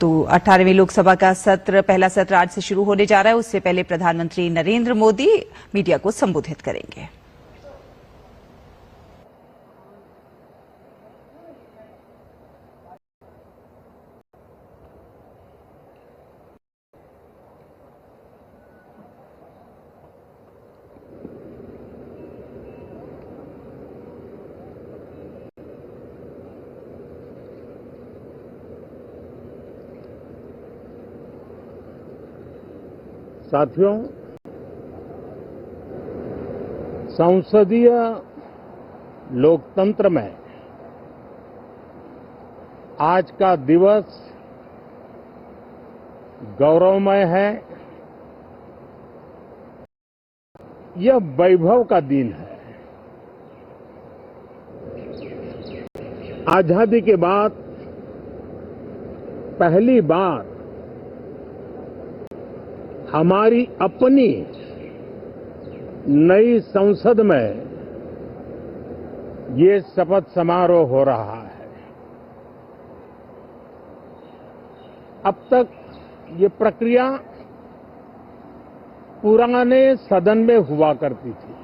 तो 18वीं लोकसभा का पहला सत्र आज से शुरू होने जा रहा है। उससे पहले प्रधानमंत्री नरेंद्र मोदी मीडिया को संबोधित करेंगे। साथियों, संसदीय लोकतंत्र में आज का दिवस गौरवमय है। यह वैभव का दिन है। आजादी के बाद पहली बार हमारी अपनी नई संसद में ये शपथ समारोह हो रहा है। अब तक ये प्रक्रिया पुराने सदन में हुआ करती थी।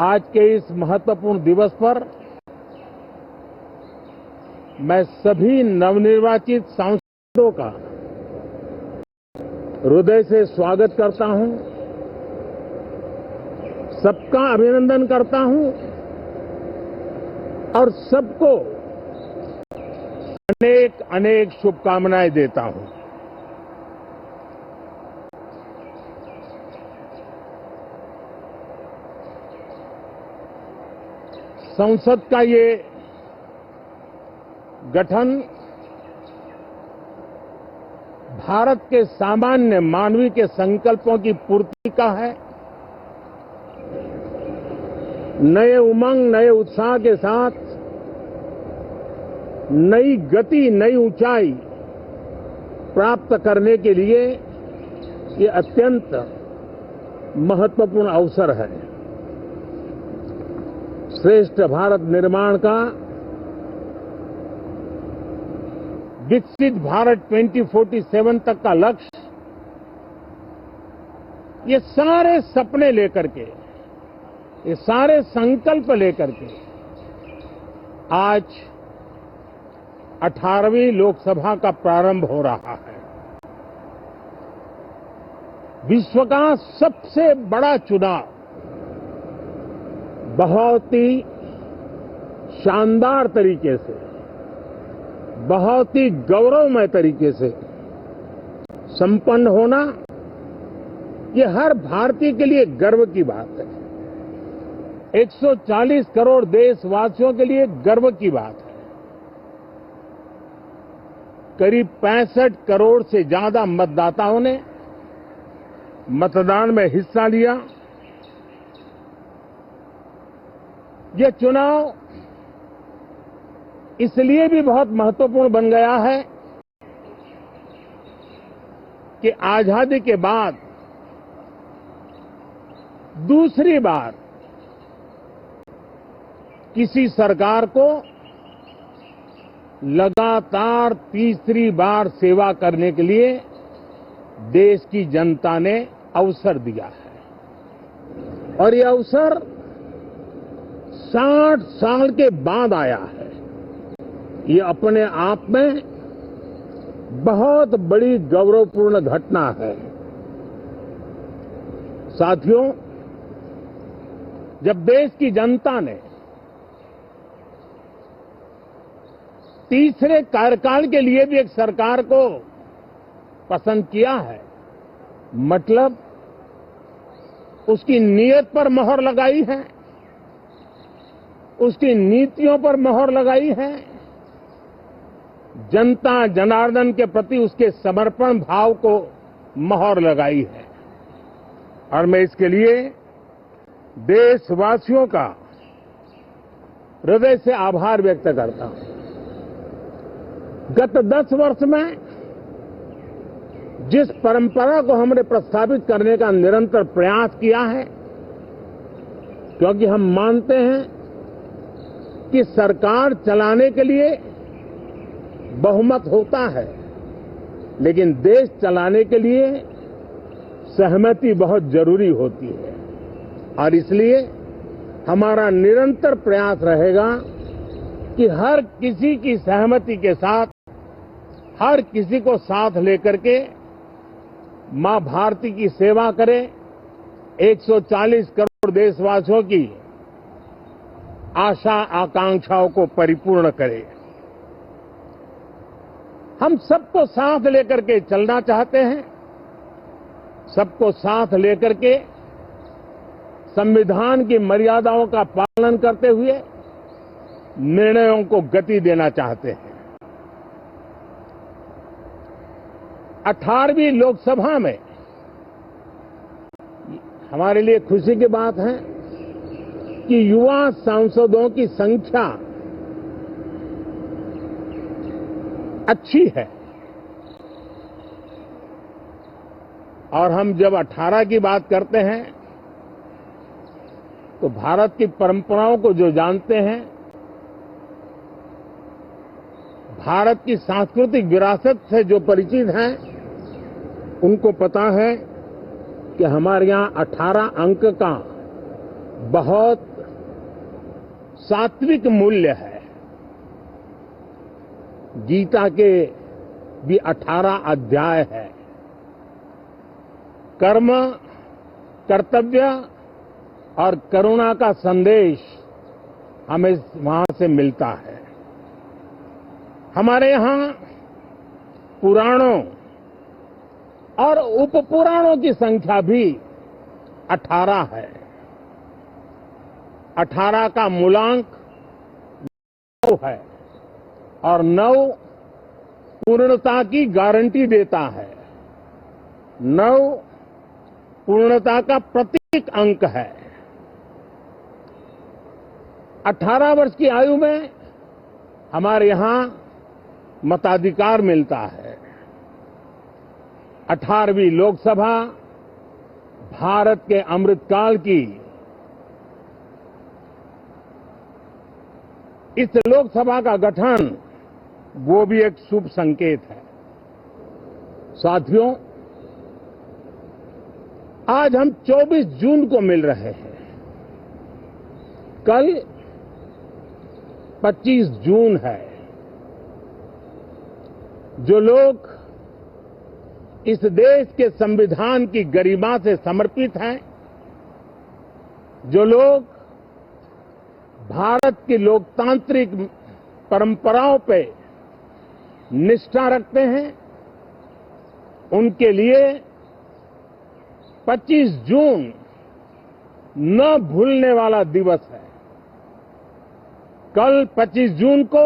आज के इस महत्वपूर्ण दिवस पर मैं सभी नवनिर्वाचित सांसदों का हृदय से स्वागत करता हूं, सबका अभिनंदन करता हूं और सबको अनेक अनेक शुभकामनाएं देता हूं। संसद का ये गठन भारत के सामान्य मानवीय के संकल्पों की पूर्ति का है। नए उमंग, नए उत्साह के साथ नई गति, नई ऊंचाई प्राप्त करने के लिए ये अत्यंत महत्वपूर्ण अवसर है। श्रेष्ठ भारत निर्माण का, विकसित भारत 2047 तक का लक्ष्य, ये सारे सपने लेकर के, ये सारे संकल्प लेकर के आज 18वीं लोकसभा का प्रारंभ हो रहा है। विश्व का सबसे बड़ा चुनाव बहुत ही शानदार तरीके से, बहुत ही गौरवमय तरीके से संपन्न होना, ये हर भारतीय के लिए गर्व की बात है। 140 करोड़ देशवासियों के लिए गर्व की बात है। करीब 65 करोड़ से ज्यादा मतदाताओं ने मतदान में हिस्सा लिया। यह चुनाव इसलिए भी बहुत महत्वपूर्ण बन गया है कि आजादी के बाद दूसरी बार किसी सरकार को लगातार तीसरी बार सेवा करने के लिए देश की जनता ने अवसर दिया है और ये अवसर 60 साल के बाद आया है। ये अपने आप में बहुत बड़ी गौरवपूर्ण घटना है। साथियों, जब देश की जनता ने तीसरे कार्यकाल के लिए भी एक सरकार को पसंद किया है, मतलब उसकी नीयत पर मोहर लगाई है, उसकी नीतियों पर मोहर लगाई है, जनता जनार्दन के प्रति उसके समर्पण भाव को मोहर लगाई है। और मैं इसके लिए देशवासियों का हृदय से आभार व्यक्त करता हूं। गत 10 वर्ष में जिस परंपरा को हमने प्रस्तावित करने का निरंतर प्रयास किया है, क्योंकि हम मानते हैं कि सरकार चलाने के लिए बहुमत होता है, लेकिन देश चलाने के लिए सहमति बहुत जरूरी होती है। और इसलिए हमारा निरंतर प्रयास रहेगा कि हर किसी की सहमति के साथ, हर किसी को साथ लेकर के मां भारती की सेवा करें, 140 करोड़ देशवासियों की आशा आकांक्षाओं को परिपूर्ण करें। हम सबको साथ लेकर के चलना चाहते हैं, सबको साथ लेकर के संविधान की मर्यादाओं का पालन करते हुए निर्णयों को गति देना चाहते हैं। 18वीं लोकसभा में हमारे लिए खुशी की बात है कि युवा सांसदों की संख्या अच्छी है। और हम जब 18 की बात करते हैं तो भारत की परंपराओं को जो जानते हैं, भारत की सांस्कृतिक विरासत से जो परिचित हैं, उनको पता है कि हमारे यहां 18 अंक का बहुत सात्विक मूल्य है। गीता के भी 18 अध्याय है। कर्म, कर्तव्य और करुणा का संदेश हमें वहां से मिलता है। हमारे यहां पुराणों और उपपुराणों की संख्या भी 18 है। 18 का मूलांक 9 है और 9 पूर्णता की गारंटी देता है। 9 पूर्णता का प्रतीक अंक है। 18 वर्ष की आयु में हमारे यहां मताधिकार मिलता है। 18वीं लोकसभा भारत के अमृतकाल की इस लोकसभा का गठन वो भी एक शुभ संकेत है। साथियों, आज हम 24 जून को मिल रहे हैं। कल 25 जून है। जो लोग इस देश के संविधान की गरिमा से समर्पित हैं, जो लोग भारत की लोकतांत्रिक परंपराओं पे निष्ठा रखते हैं, उनके लिए 25 जून न भूलने वाला दिवस है। कल 25 जून को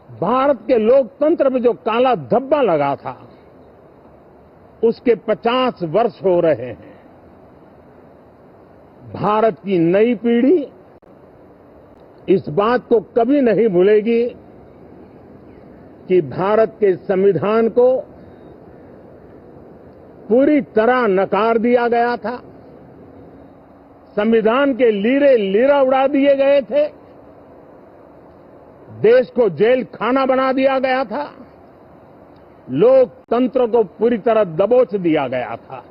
भारत के लोकतंत्र में जो काला धब्बा लगा था, उसके 50 वर्ष हो रहे हैं। भारत की नई पीढ़ी इस बात को कभी नहीं भूलेगी कि भारत के संविधान को पूरी तरह नकार दिया गया था। संविधान के लीरे लीरा उड़ा दिए गए थे। देश को जेल खाना बना दिया गया था। लोकतंत्र को पूरी तरह दबोच दिया गया था।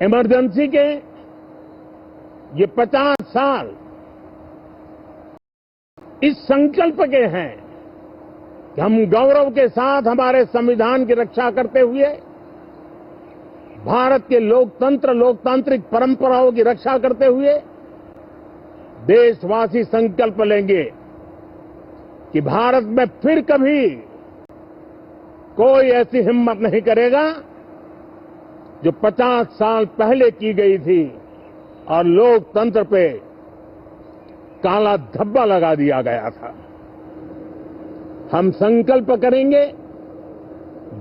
इमरजेंसी के ये 50 साल इस संकल्प के हैं कि हम गौरव के साथ हमारे संविधान की रक्षा करते हुए भारत के लोकतंत्र, लोकतांत्रिक परंपराओं की रक्षा करते हुए देशवासी संकल्प लेंगे कि भारत में फिर कभी कोई ऐसी हिम्मत नहीं करेगा जो 50 साल पहले की गई थी और लोकतंत्र पे काला धब्बा लगा दिया गया था। हम संकल्प करेंगे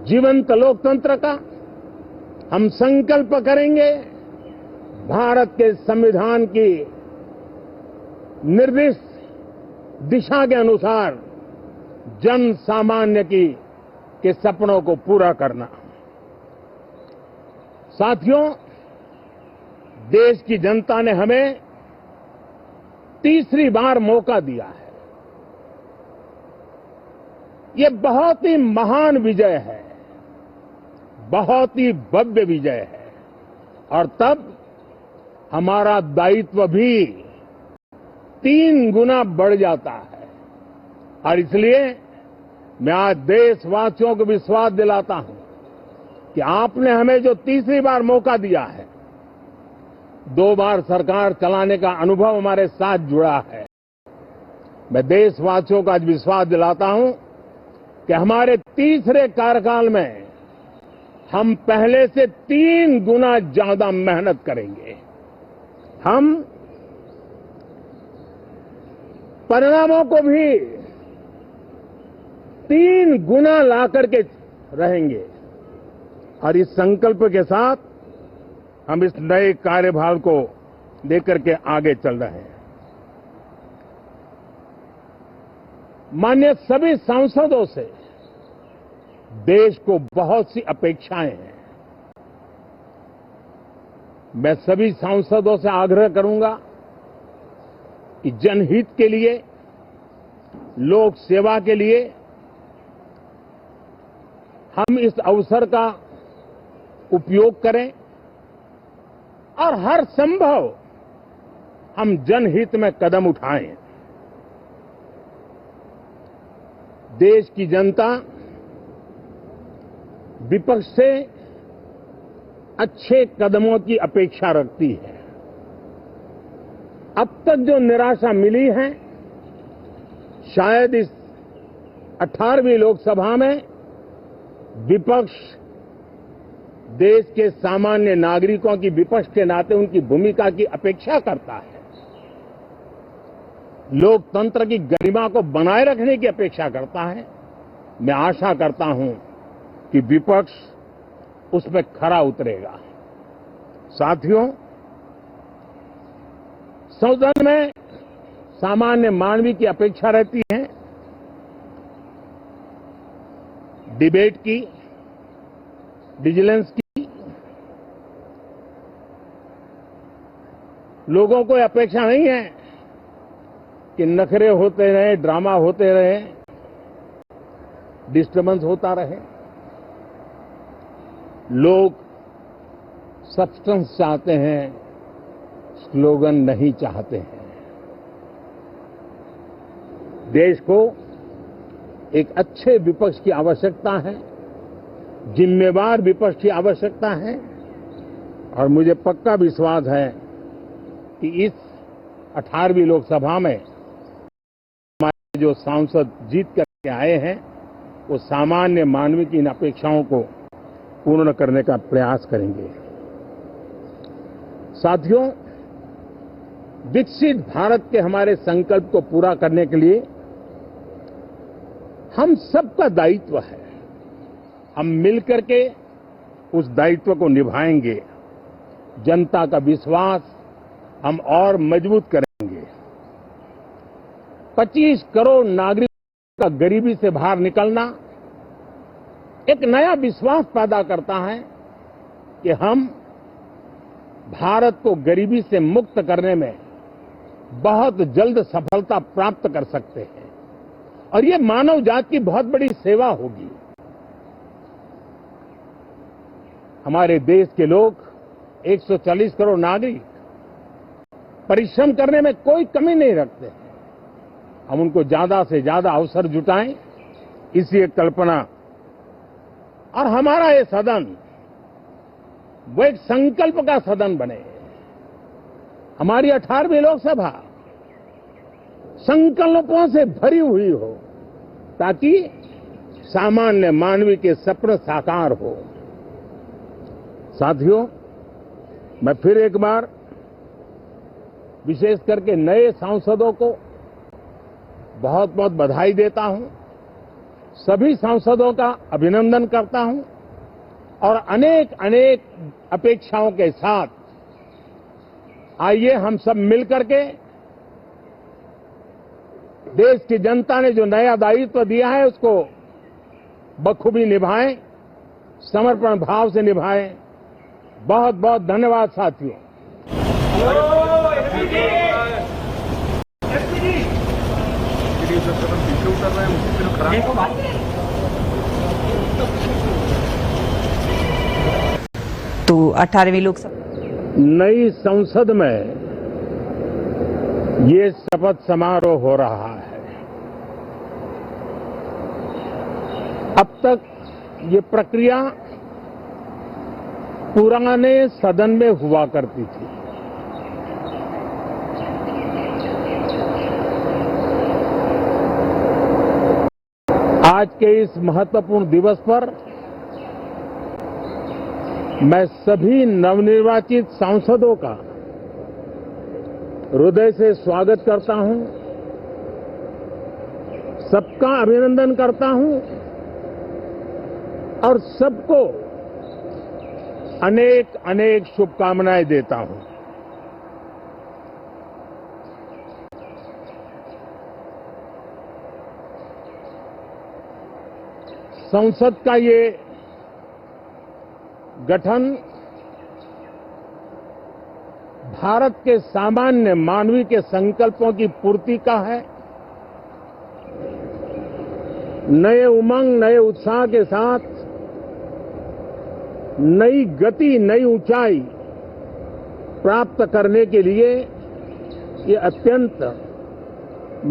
जीवंत लोकतंत्र का। हम संकल्प करेंगे भारत के संविधान की निर्दिष्ट दिशा के अनुसार जन सामान्य के सपनों को पूरा करना। साथियों, देश की जनता ने हमें तीसरी बार मौका दिया है। ये बहुत ही महान विजय है, बहुत ही भव्य विजय है, और तब हमारा दायित्व भी 3 गुना बढ़ जाता है। और इसलिए मैं आज देशवासियों को विश्वास दिलाता हूं कि आपने हमें जो तीसरी बार मौका दिया है, 2 बार सरकार चलाने का अनुभव हमारे साथ जुड़ा है। मैं देशवासियों को आज विश्वास दिलाता हूं कि हमारे तीसरे कार्यकाल में हम पहले से 3 गुना ज्यादा मेहनत करेंगे। हम परिणामों को भी 3 गुना ला करके रहेंगे। और इस संकल्प के साथ हम इस नए कार्यभार को लेकर के आगे चल रहे हैं। माननीय सभी सांसदों से देश को बहुत सी अपेक्षाएं हैं। मैं सभी सांसदों से आग्रह करूंगा कि जनहित के लिए, लोक सेवा के लिए हम इस अवसर का उपयोग करें और हर संभव हम जनहित में कदम उठाएं। देश की जनता विपक्ष से अच्छे कदमों की अपेक्षा रखती है। अब तक जो निराशा मिली है, शायद इस 18वीं लोकसभा में विपक्ष देश के सामान्य नागरिकों की विपक्ष के नाते उनकी भूमिका की अपेक्षा करता है, लोकतंत्र की गरिमा को बनाए रखने की अपेक्षा करता है। मैं आशा करता हूं कि विपक्ष उसमें खरा उतरेगा। साथियों, संसद में सामान्य मानवीय की अपेक्षा रहती है डिबेट की, विजिलेंस की। लोगों को अपेक्षा नहीं है कि नखरे होते रहे, ड्रामा होते रहे, डिस्टर्बेंस होता रहे। लोग सब्सटेंस चाहते हैं, स्लोगन नहीं चाहते हैं। देश को एक अच्छे विपक्ष की आवश्यकता है, जिम्मेवार विपक्ष की आवश्यकता है। और मुझे पक्का विश्वास है कि इस 18वीं लोकसभा में हमारे जो सांसद जीत करके आए हैं, वो सामान्य मानवीय की इन अपेक्षाओं को पूर्ण करने का प्रयास करेंगे। साथियों, विकसित भारत के हमारे संकल्प को पूरा करने के लिए हम सबका दायित्व है। हम मिलकर के उस दायित्व को निभाएंगे। जनता का विश्वास हम और मजबूत करेंगे। 25 करोड़ नागरिकों का गरीबी से बाहर निकलना एक नया विश्वास पैदा करता है कि हम भारत को गरीबी से मुक्त करने में बहुत जल्द सफलता प्राप्त कर सकते हैं। और ये मानव जाति की बहुत बड़ी सेवा होगी। हमारे देश के लोग 140 करोड़ नागरिक परिश्रम करने में कोई कमी नहीं रखते। हम उनको ज्यादा से ज्यादा अवसर जुटाएं, इसी एक कल्पना। और हमारा ये सदन वो एक संकल्प का सदन बने। हमारी 18वीं लोकसभा संकल्पों से भरी हुई हो, ताकि सामान्य मानवीय के सपने साकार हो। साथियों, मैं फिर एक बार विशेष करके नए सांसदों को बहुत बहुत बधाई देता हूं। सभी सांसदों का अभिनंदन करता हूं और अनेक अनेक अपेक्षाओं के साथ आइए हम सब मिलकर के देश की जनता ने जो नया दायित्व दिया है उसको बखूबी निभाएं, समर्पण भाव से निभाएं। बहुत बहुत धन्यवाद साथियों। तो 18वीं लोकसभा नई संसद में ये शपथ समारोह हो रहा है। अब तक ये प्रक्रिया पुराने सदन में हुआ करती थी। आज के इस महत्वपूर्ण दिवस पर मैं सभी नवनिर्वाचित सांसदों का हृदय से स्वागत करता हूं, सबका अभिनंदन करता हूं और सबको अनेक अनेक शुभकामनाएं देता हूं। संसद का ये गठन भारत के सामान्य मानवीय के संकल्पों की पूर्ति का है। नए उमंग, नए उत्साह के साथ नई गति, नई ऊंचाई प्राप्त करने के लिए ये अत्यंत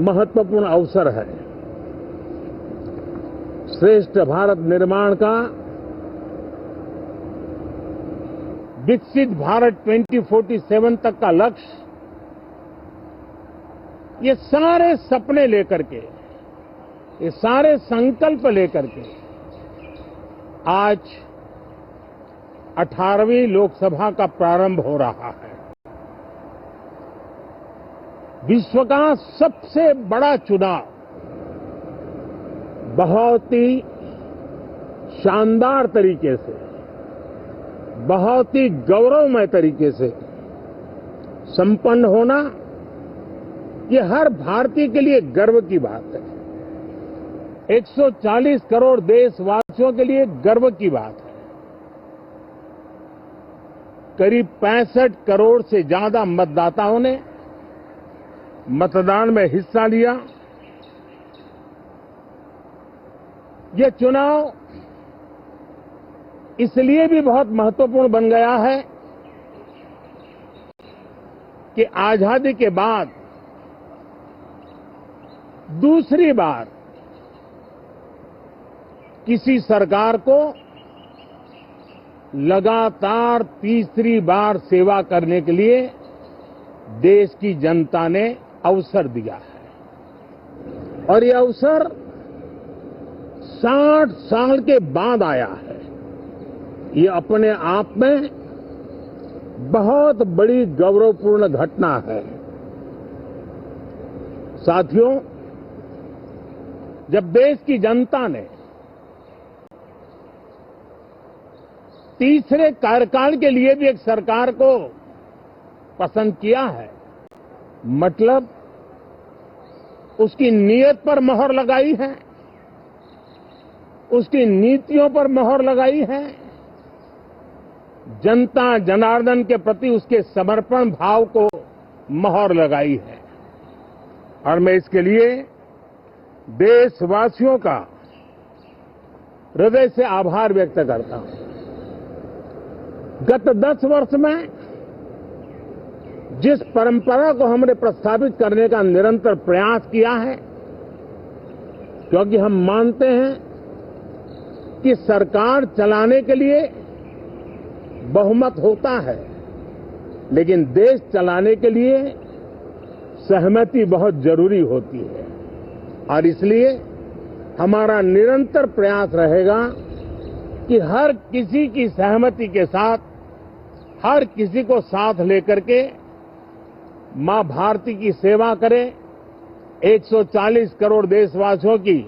महत्वपूर्ण अवसर है। श्रेष्ठ भारत निर्माण का, विकसित भारत 2047 तक का लक्ष्य, ये सारे सपने लेकर के, ये सारे संकल्प लेकर के आज 18वीं लोकसभा का प्रारंभ हो रहा है। विश्व का सबसे बड़ा चुनाव बहुत ही शानदार तरीके से, बहुत ही गौरवमय तरीके से संपन्न होना, ये हर भारतीय के लिए गर्व की बात है। 140 करोड़ देशवासियों के लिए गर्व की बात है। करीब 65 करोड़ से ज्यादा मतदाताओं ने मतदान में हिस्सा लिया। ये चुनाव इसलिए भी बहुत महत्वपूर्ण बन गया है कि आजादी के बाद दूसरी बार किसी सरकार को लगातार तीसरी बार सेवा करने के लिए देश की जनता ने अवसर दिया है और ये अवसर 60 साल के बाद आया है। ये अपने आप में बहुत बड़ी गौरवपूर्ण घटना है। साथियों, जब देश की जनता ने तीसरे कार्यकाल के लिए भी एक सरकार को पसंद किया है, मतलब उसकी नीयत पर मोहर लगाई है, उसकी नीतियों पर मोहर लगाई है, जनता जनार्दन के प्रति उसके समर्पण भाव को मोहर लगाई है। और मैं इसके लिए देशवासियों का हृदय से आभार व्यक्त करता हूं। गत 10 वर्ष में जिस परंपरा को हमने प्रस्थापित करने का निरंतर प्रयास किया है, क्योंकि हम मानते हैं कि सरकार चलाने के लिए बहुमत होता है, लेकिन देश चलाने के लिए सहमति बहुत जरूरी होती है। और इसलिए हमारा निरंतर प्रयास रहेगा कि हर किसी की सहमति के साथ, हर किसी को साथ लेकर के मां भारती की सेवा करें, 140 करोड़ देशवासियों की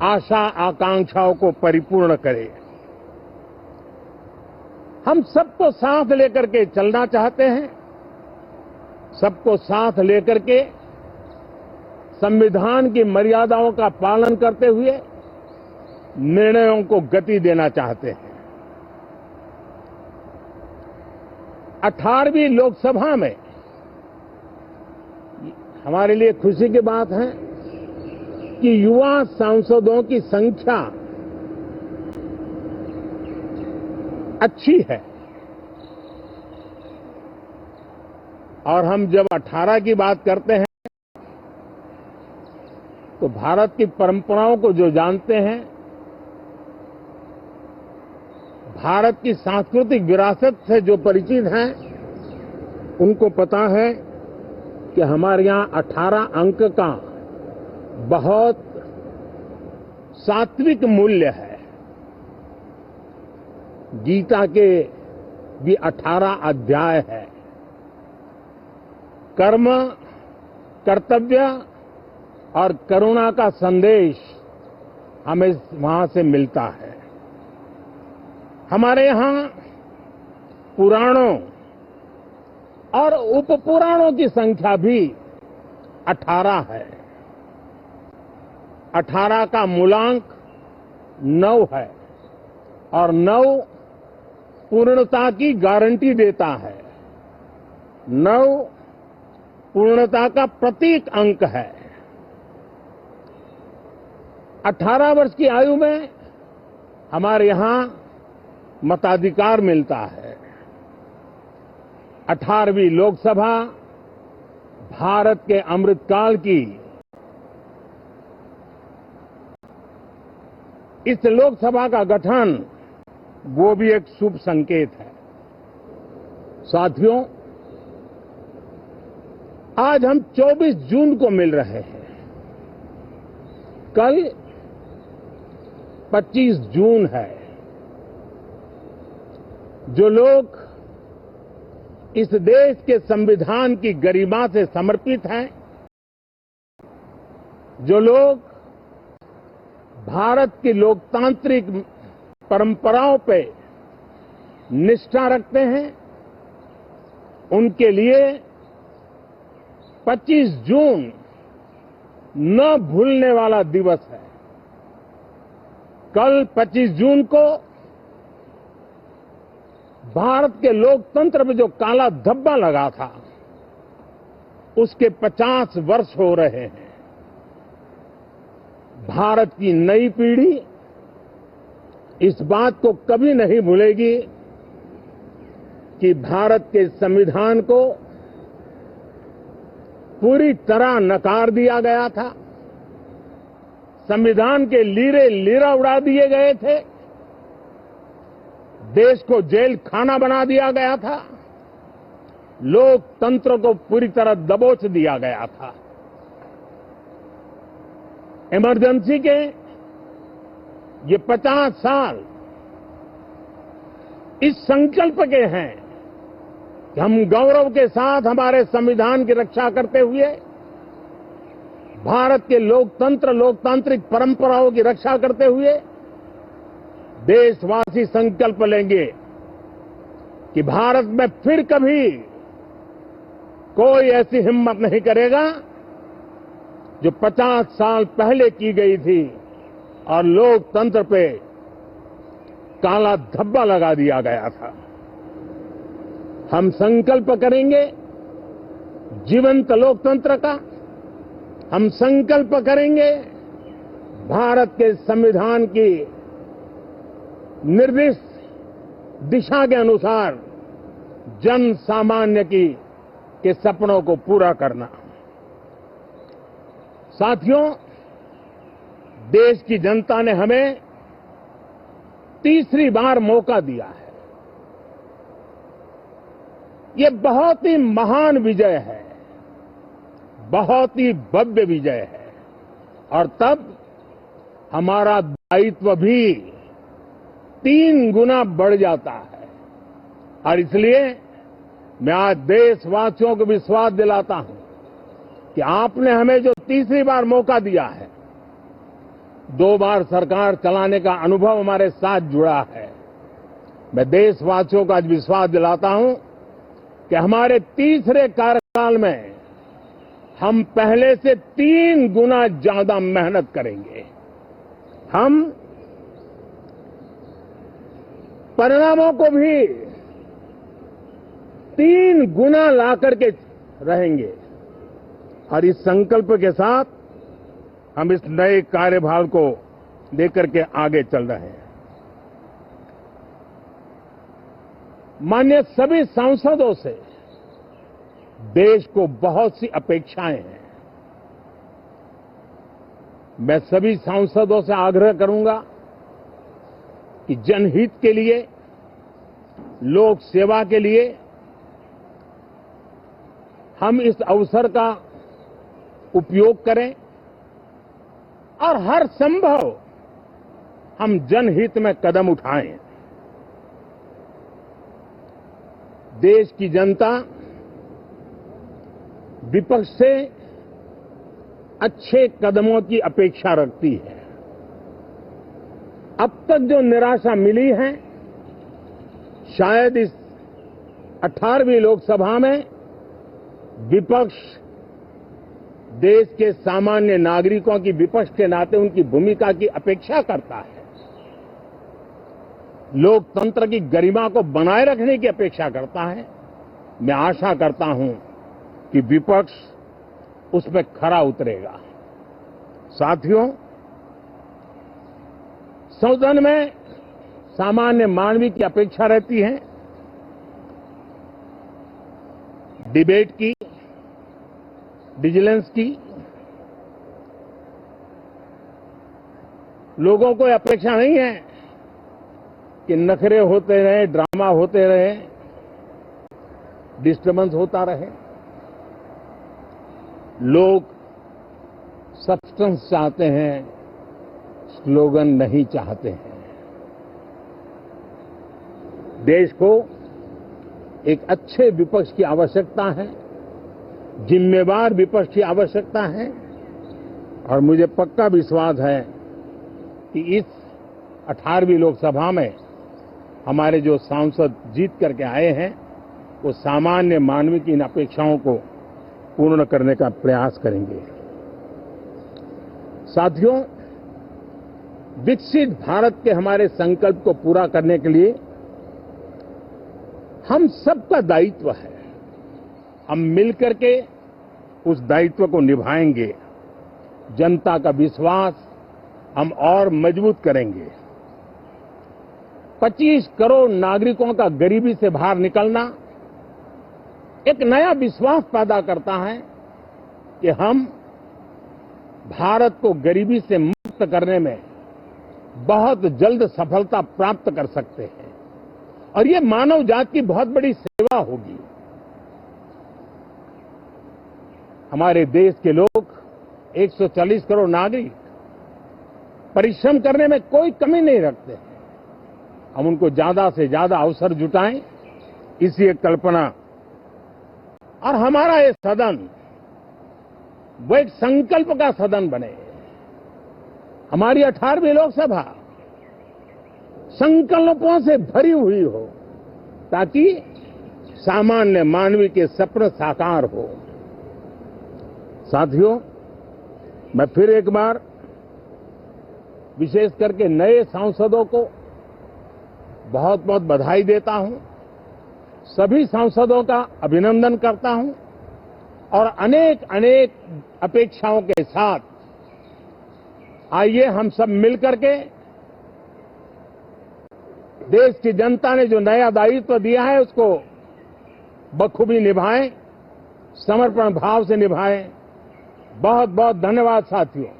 आशा आकांक्षाओं को परिपूर्ण करें। हम सबको साथ लेकर के चलना चाहते हैं, सबको साथ लेकर के संविधान की मर्यादाओं का पालन करते हुए निर्णयों को गति देना चाहते हैं। 18वीं लोकसभा में हमारे लिए खुशी की बात है कि युवा सांसदों की संख्या अच्छी है और हम जब 18 की बात करते हैं तो भारत की परंपराओं को जो जानते हैं, भारत की सांस्कृतिक विरासत से जो परिचित हैं, उनको पता है कि हमारे यहां 18 अंक का बहुत सात्विक मूल्य है। गीता के भी 18 अध्याय है। कर्म, कर्तव्य और करुणा का संदेश हमें वहां से मिलता है। हमारे यहां पुराणों और उपपुराणों की संख्या भी 18 है। 18 का मूलांक 9 है और 9 पूर्णता की गारंटी देता है। 9 पूर्णता का प्रतीक अंक है। 18 वर्ष की आयु में हमारे यहां मताधिकार मिलता है। 18वीं लोकसभा भारत के अमृतकाल की इस लोकसभा का गठन वो भी एक शुभ संकेत है। साथियों, आज हम 24 जून को मिल रहे हैं। कल 25 जून है। जो लोग इस देश के संविधान की गरिमा से समर्पित हैं, जो लोग भारत की लोकतांत्रिक परंपराओं पे निष्ठा रखते हैं, उनके लिए 25 जून न भूलने वाला दिवस है। कल 25 जून को भारत के लोकतंत्र में जो काला धब्बा लगा था, उसके 50 वर्ष हो रहे हैं। भारत की नई पीढ़ी इस बात को कभी नहीं भूलेगी कि भारत के संविधान को पूरी तरह नकार दिया गया था। संविधान के लीरे लीरा उड़ा दिए गए थे। देश को जेल खाना बना दिया गया था। लोकतंत्र को पूरी तरह दबोच दिया गया था। इमरजेंसी के ये 50 साल इस संकल्प के हैं कि हम गौरव के साथ हमारे संविधान की रक्षा करते हुए भारत के लोकतंत्र, लोकतांत्रिक परंपराओं की रक्षा करते हुए देशवासी संकल्प लेंगे कि भारत में फिर कभी कोई ऐसी हिम्मत नहीं करेगा जो 50 साल पहले की गई थी और लोकतंत्र पे काला धब्बा लगा दिया गया था। हम संकल्प करेंगे जीवंत लोकतंत्र का। हम संकल्प करेंगे भारत के संविधान की निर्दिष्ट दिशा के अनुसार जन सामान्य के सपनों को पूरा करना। साथियों, देश की जनता ने हमें तीसरी बार मौका दिया है। ये बहुत ही महान विजय है, बहुत ही भव्य विजय है और तब हमारा दायित्व भी 3 गुना बढ़ जाता है। और इसलिए मैं आज देशवासियों को विश्वास दिलाता हूं कि आपने हमें जो तीसरी बार मौका दिया है, 2 बार सरकार चलाने का अनुभव हमारे साथ जुड़ा है। मैं देशवासियों को आज विश्वास दिलाता हूं कि हमारे तीसरे कार्यकाल में हम पहले से 3 गुना ज्यादा मेहनत करेंगे। हम परिणामों को भी 3 गुना ला करके रहेंगे और इस संकल्प के साथ हम इस नए कार्यभार को लेकर के आगे चल रहे हैं। माननीय सभी सांसदों से देश को बहुत सी अपेक्षाएं हैं। मैं सभी सांसदों से आग्रह करूंगा कि जनहित के लिए, लोक सेवा के लिए हम इस अवसर का उपयोग करें और हर संभव हम जनहित में कदम उठाएं। देश की जनता विपक्ष से अच्छे कदमों की अपेक्षा रखती है। अब तक जो निराशा मिली है, शायद इस 18वीं लोकसभा में विपक्ष देश के सामान्य नागरिकों की विपक्ष के नाते उनकी भूमिका की अपेक्षा करता है, लोकतंत्र की गरिमा को बनाए रखने की अपेक्षा करता है। मैं आशा करता हूं कि विपक्ष उसमें खरा उतरेगा। साथियों, सदन में सामान्य मानवीय की अपेक्षा रहती है डिबेट की, विजिलेंस की। लोगों को अपेक्षा नहीं है कि नखरे होते रहे, ड्रामा होते रहे, डिस्टर्बेंस होता रहे। लोग सब्सटेंस चाहते हैं, स्लोगन नहीं चाहते हैं। देश को एक अच्छे विपक्ष की आवश्यकता है, जिम्मेवार विपक्ष की आवश्यकता है और मुझे पक्का विश्वास है कि इस 18वीं लोकसभा में हमारे जो सांसद जीत करके आए हैं वो सामान्य मानवीय की इन अपेक्षाओं को पूर्ण करने का प्रयास करेंगे। साथियों, विकसित भारत के हमारे संकल्प को पूरा करने के लिए हम सबका दायित्व है। हम मिलकर के उस दायित्व को निभाएंगे। जनता का विश्वास हम और मजबूत करेंगे। 25 करोड़ नागरिकों का गरीबी से बाहर निकलना एक नया विश्वास पैदा करता है कि हम भारत को गरीबी से मुक्त करने में बहुत जल्द सफलता प्राप्त कर सकते हैं और ये मानव जाति की बहुत बड़ी सेवा होगी। हमारे देश के लोग 140 करोड़ नागरिक परिश्रम करने में कोई कमी नहीं रखते। हम उनको ज्यादा से ज्यादा अवसर जुटाएं, इसी एक कल्पना। और हमारा ये सदन वो एक संकल्प का सदन बने। हमारी 18वीं लोकसभा संकल्पों से भरी हुई हो ताकि सामान्य मानवीय के सपने साकार हो। साथियों, मैं फिर एक बार विशेष करके नए सांसदों को बहुत बहुत बधाई देता हूं, सभी सांसदों का अभिनंदन करता हूं और अनेक अनेक अपेक्षाओं के साथ आइए हम सब मिलकर के देश की जनता ने जो नया दायित्व दिया है उसको बखूबी निभाएं, समर्पण भाव से निभाएं। बहुत बहुत धन्यवाद साथियों।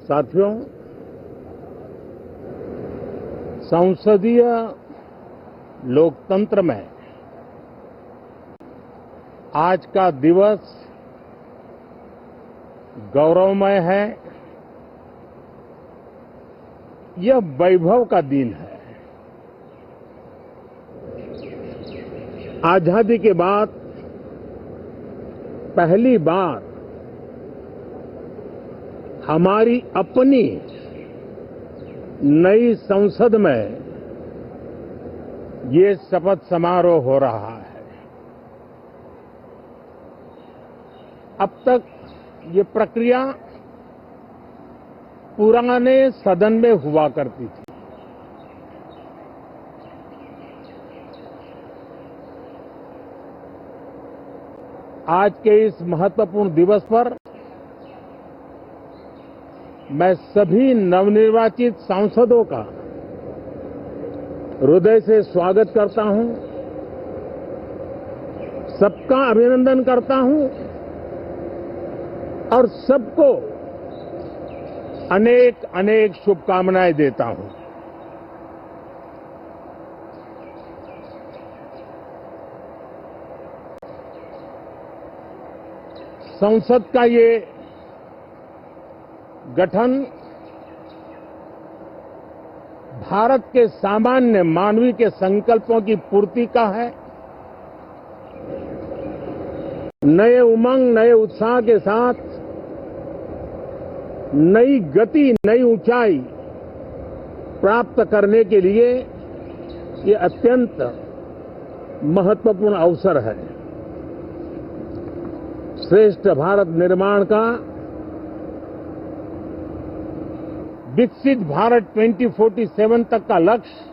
साथियों, संसदीय लोकतंत्र में आज का दिवस गौरवमय है। यह वैभव का दिन है। आजादी के बाद पहली बार हमारी अपनी नई संसद में ये शपथ समारोह हो रहा है। अब तक ये प्रक्रिया पुराने सदन में हुआ करती थी। आज के इस महत्वपूर्ण दिवस पर मैं सभी नवनिर्वाचित सांसदों का हृदय से स्वागत करता हूं, सबका अभिनंदन करता हूं और सबको अनेक अनेक शुभकामनाएं देता हूं। संसद का ये गठन भारत के सामान्य मानवीय के संकल्पों की पूर्ति का है। नए उमंग, नए उत्साह के साथ नई गति, नई ऊंचाई प्राप्त करने के लिए ये अत्यंत महत्वपूर्ण अवसर है। श्रेष्ठ भारत निर्माण का, विकसित भारत 2047 तक का लक्ष्य,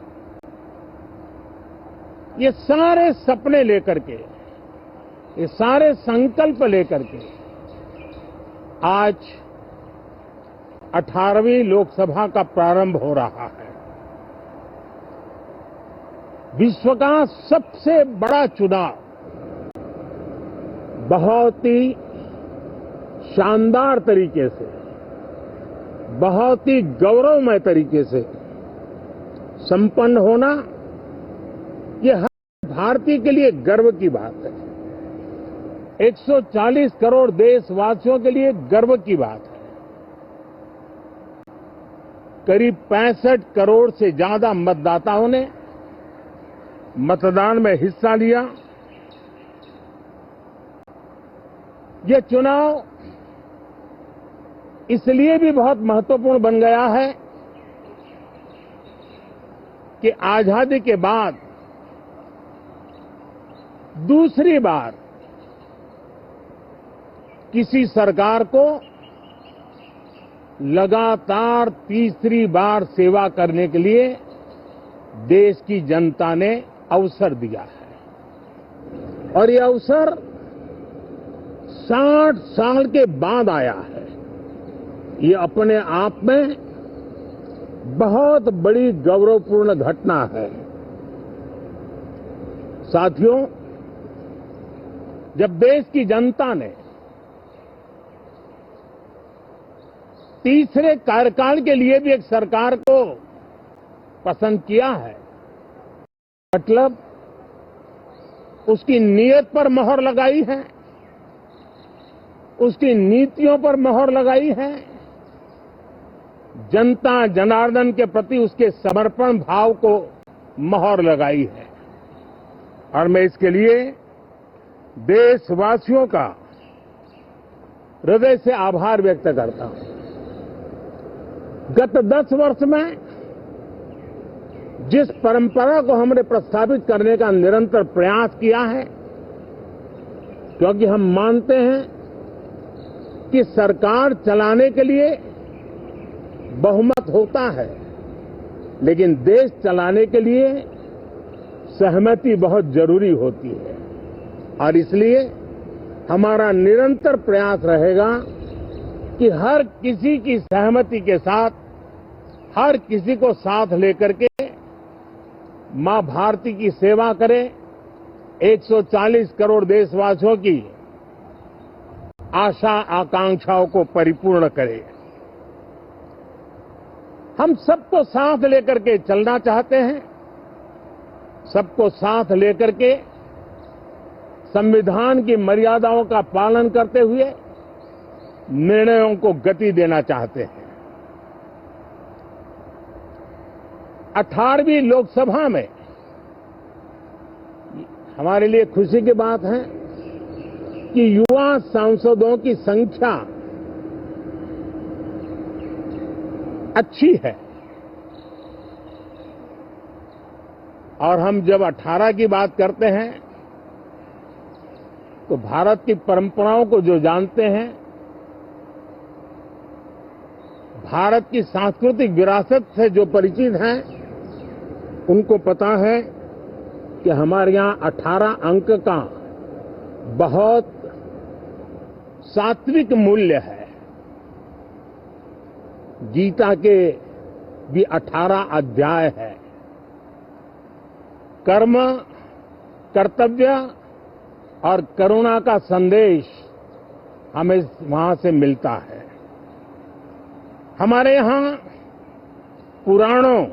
ये सारे सपने लेकर के, ये सारे संकल्प लेकर के आज 18वीं लोकसभा का प्रारंभ हो रहा है। विश्व का सबसे बड़ा चुनाव बहुत ही शानदार तरीके से, बहुत ही गौरवमय तरीके से संपन्न होना, ये हर भारतीय के लिए गर्व की बात है। 140 करोड़ देशवासियों के लिए गर्व की बात है। करीब 65 करोड़ से ज्यादा मतदाताओं ने मतदान में हिस्सा लिया। ये चुनाव इसलिए भी बहुत महत्वपूर्ण बन गया है कि आजादी के बाद दूसरी बार किसी सरकार को लगातार तीसरी बार सेवा करने के लिए देश की जनता ने अवसर दिया है और ये अवसर 60 साल के बाद आया है। ये अपने आप में बहुत बड़ी गौरवपूर्ण घटना है। साथियों, जब देश की जनता ने तीसरे कार्यकाल के लिए भी एक सरकार को पसंद किया है, मतलब उसकी नीयत पर मोहर लगाई है, उसकी नीतियों पर मोहर लगाई है, जनता जनार्दन के प्रति उसके समर्पण भाव को मोहर लगाई है। और मैं इसके लिए देशवासियों का हृदय से आभार व्यक्त करता हूं। गत 10 वर्ष में जिस परंपरा को हमने प्रस्थापित करने का निरंतर प्रयास किया है, क्योंकि हम मानते हैं कि सरकार चलाने के लिए बहुमत होता है, लेकिन देश चलाने के लिए सहमति बहुत जरूरी होती है। और इसलिए हमारा निरंतर प्रयास रहेगा कि हर किसी की सहमति के साथ, हर किसी को साथ लेकर के मां भारती की सेवा करें, 140 करोड़ देशवासियों की आशा आकांक्षाओं को परिपूर्ण करें। हम सबको साथ लेकर के चलना चाहते हैं, सबको साथ लेकर के संविधान की मर्यादाओं का पालन करते हुए निर्णयों को गति देना चाहते हैं। 18वीं लोकसभा में हमारे लिए खुशी की बात है कि युवा सांसदों की संख्या अच्छी है। और हम जब 18 की बात करते हैं तो भारत की परंपराओं को जो जानते हैं, भारत की सांस्कृतिक विरासत से जो परिचित हैं, उनको पता है कि हमारे यहाँ 18 अंक का बहुत सात्विक मूल्य है। गीता के भी 18 अध्याय है। कर्म, कर्तव्य और करुणा का संदेश हमें वहां से मिलता है। हमारे यहाँ पुराणों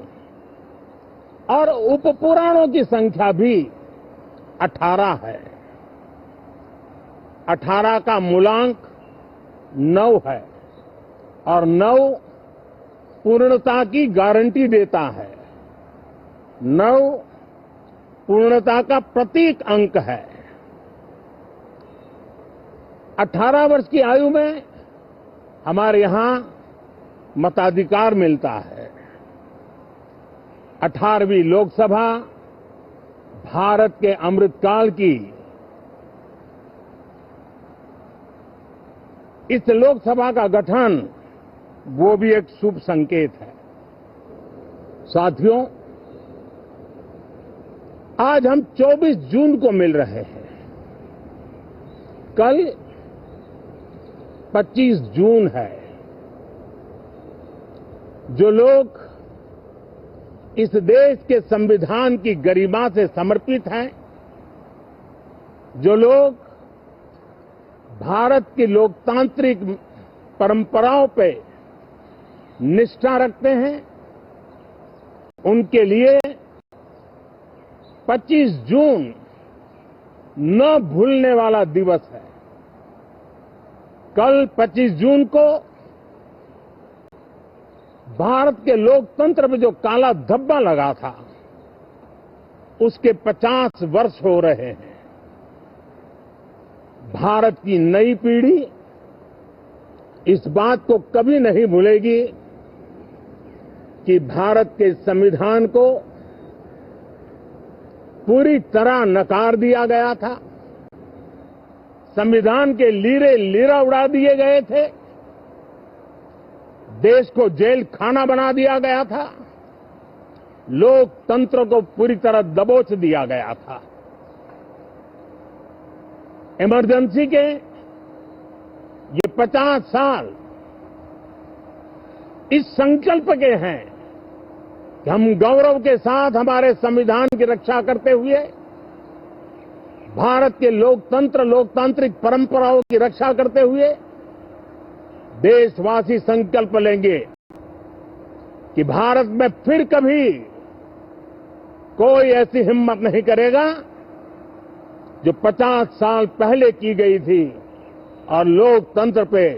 और उपपुराणों की संख्या भी 18 है। 18 का मूलांक 9 है और 9 पूर्णता की गारंटी देता है। 9 पूर्णता का प्रतीक अंक है। 18 वर्ष की आयु में हमारे यहां मताधिकार मिलता है। 18वीं लोकसभा भारत के अमृतकाल की इस लोकसभा का गठन वो भी एक शुभ संकेत है। साथियों, आज हम 24 जून को मिल रहे हैं। कल 25 जून है। जो लोग इस देश के संविधान की गरिमा से समर्पित हैं, जो लोग भारत की लोकतांत्रिक परंपराओं पे निष्ठा रखते हैं, उनके लिए 25 जून न भूलने वाला दिवस है। कल 25 जून को भारत के लोकतंत्र में जो काला धब्बा लगा था, उसके 50 वर्ष हो रहे हैं। भारत की नई पीढ़ी इस बात को कभी नहीं भूलेगी कि भारत के संविधान को पूरी तरह नकार दिया गया था। संविधान के लीरे लीरा उड़ा दिए गए थे। देश को जेल खाना बना दिया गया था। लोकतंत्र को पूरी तरह दबोच दिया गया था। इमरजेंसी के ये 50 साल इस संकल्प के हैं कि हम गौरव के साथ हमारे संविधान की रक्षा करते हुए भारत के लोकतंत्र, लोकतांत्रिक परंपराओं की रक्षा करते हुए देशवासी संकल्प लेंगे कि भारत में फिर कभी कोई ऐसी हिम्मत नहीं करेगा जो 50 साल पहले की गई थी और लोकतंत्र पे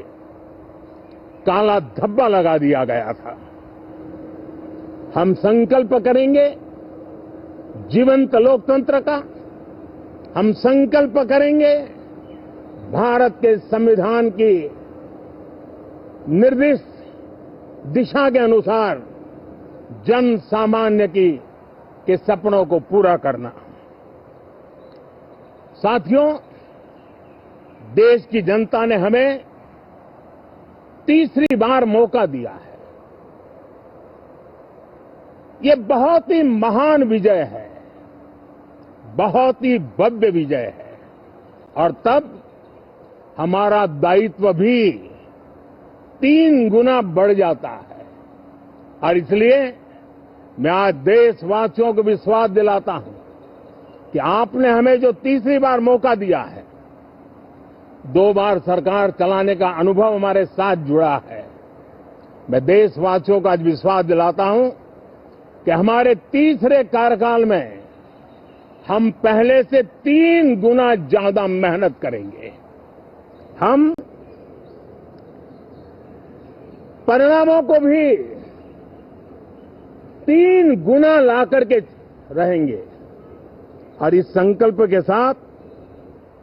काला धब्बा लगा दिया गया था। हम संकल्प करेंगे जीवंत लोकतंत्र का। हम संकल्प करेंगे भारत के संविधान की निर्दिष्ट दिशा के अनुसार जन सामान्य के सपनों को पूरा करना। साथियों, देश की जनता ने हमें तीसरी बार मौका दिया है। ये बहुत ही महान विजय है, बहुत ही भव्य विजय है और तब हमारा दायित्व भी 3 गुना बढ़ जाता है। और इसलिए मैं आज देशवासियों को विश्वास दिलाता हूं कि आपने हमें जो तीसरी बार मौका दिया है, 2 बार सरकार चलाने का अनुभव हमारे साथ जुड़ा है। मैं देशवासियों को आज विश्वास दिलाता हूं कि हमारे तीसरे कार्यकाल में हम पहले से 3 गुना ज्यादा मेहनत करेंगे। हम परिणामों को भी 3 गुना ला करके रहेंगे और इस संकल्प के साथ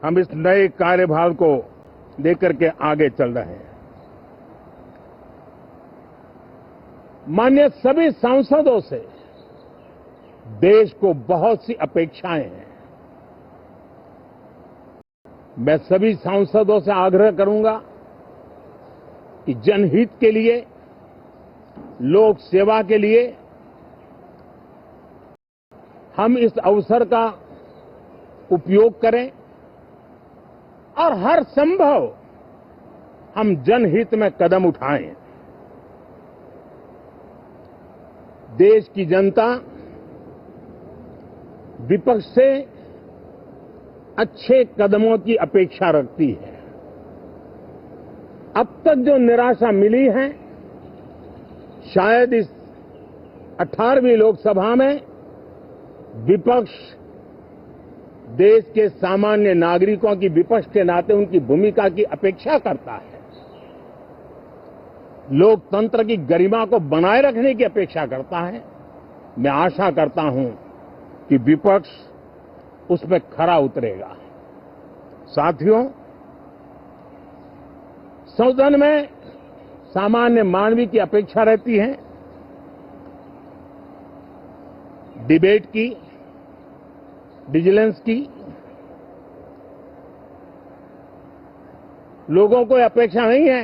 हम इस नए कार्यभार को लेकर के आगे चल रहे हैं। माननीय सभी सांसदों से देश को बहुत सी अपेक्षाएं हैं। मैं सभी सांसदों से आग्रह करूंगा कि जनहित के लिए, लोक सेवा के लिए हम इस अवसर का उपयोग करें और हर संभव हम जनहित में कदम उठाएं। देश की जनता विपक्ष से अच्छे कदमों की अपेक्षा रखती है। अब तक जो निराशा मिली है, शायद इस 18वीं लोकसभा में विपक्ष देश के सामान्य नागरिकों की विपक्ष के नाते उनकी भूमिका की अपेक्षा करता है, लोकतंत्र की गरिमा को बनाए रखने की अपेक्षा करता है। मैं आशा करता हूं कि विपक्ष उसमें खरा उतरेगा। साथियों, सदन में सामान्य मानवीय की अपेक्षा रहती है डिबेट की, विजिलेंस की। लोगों को अपेक्षा नहीं है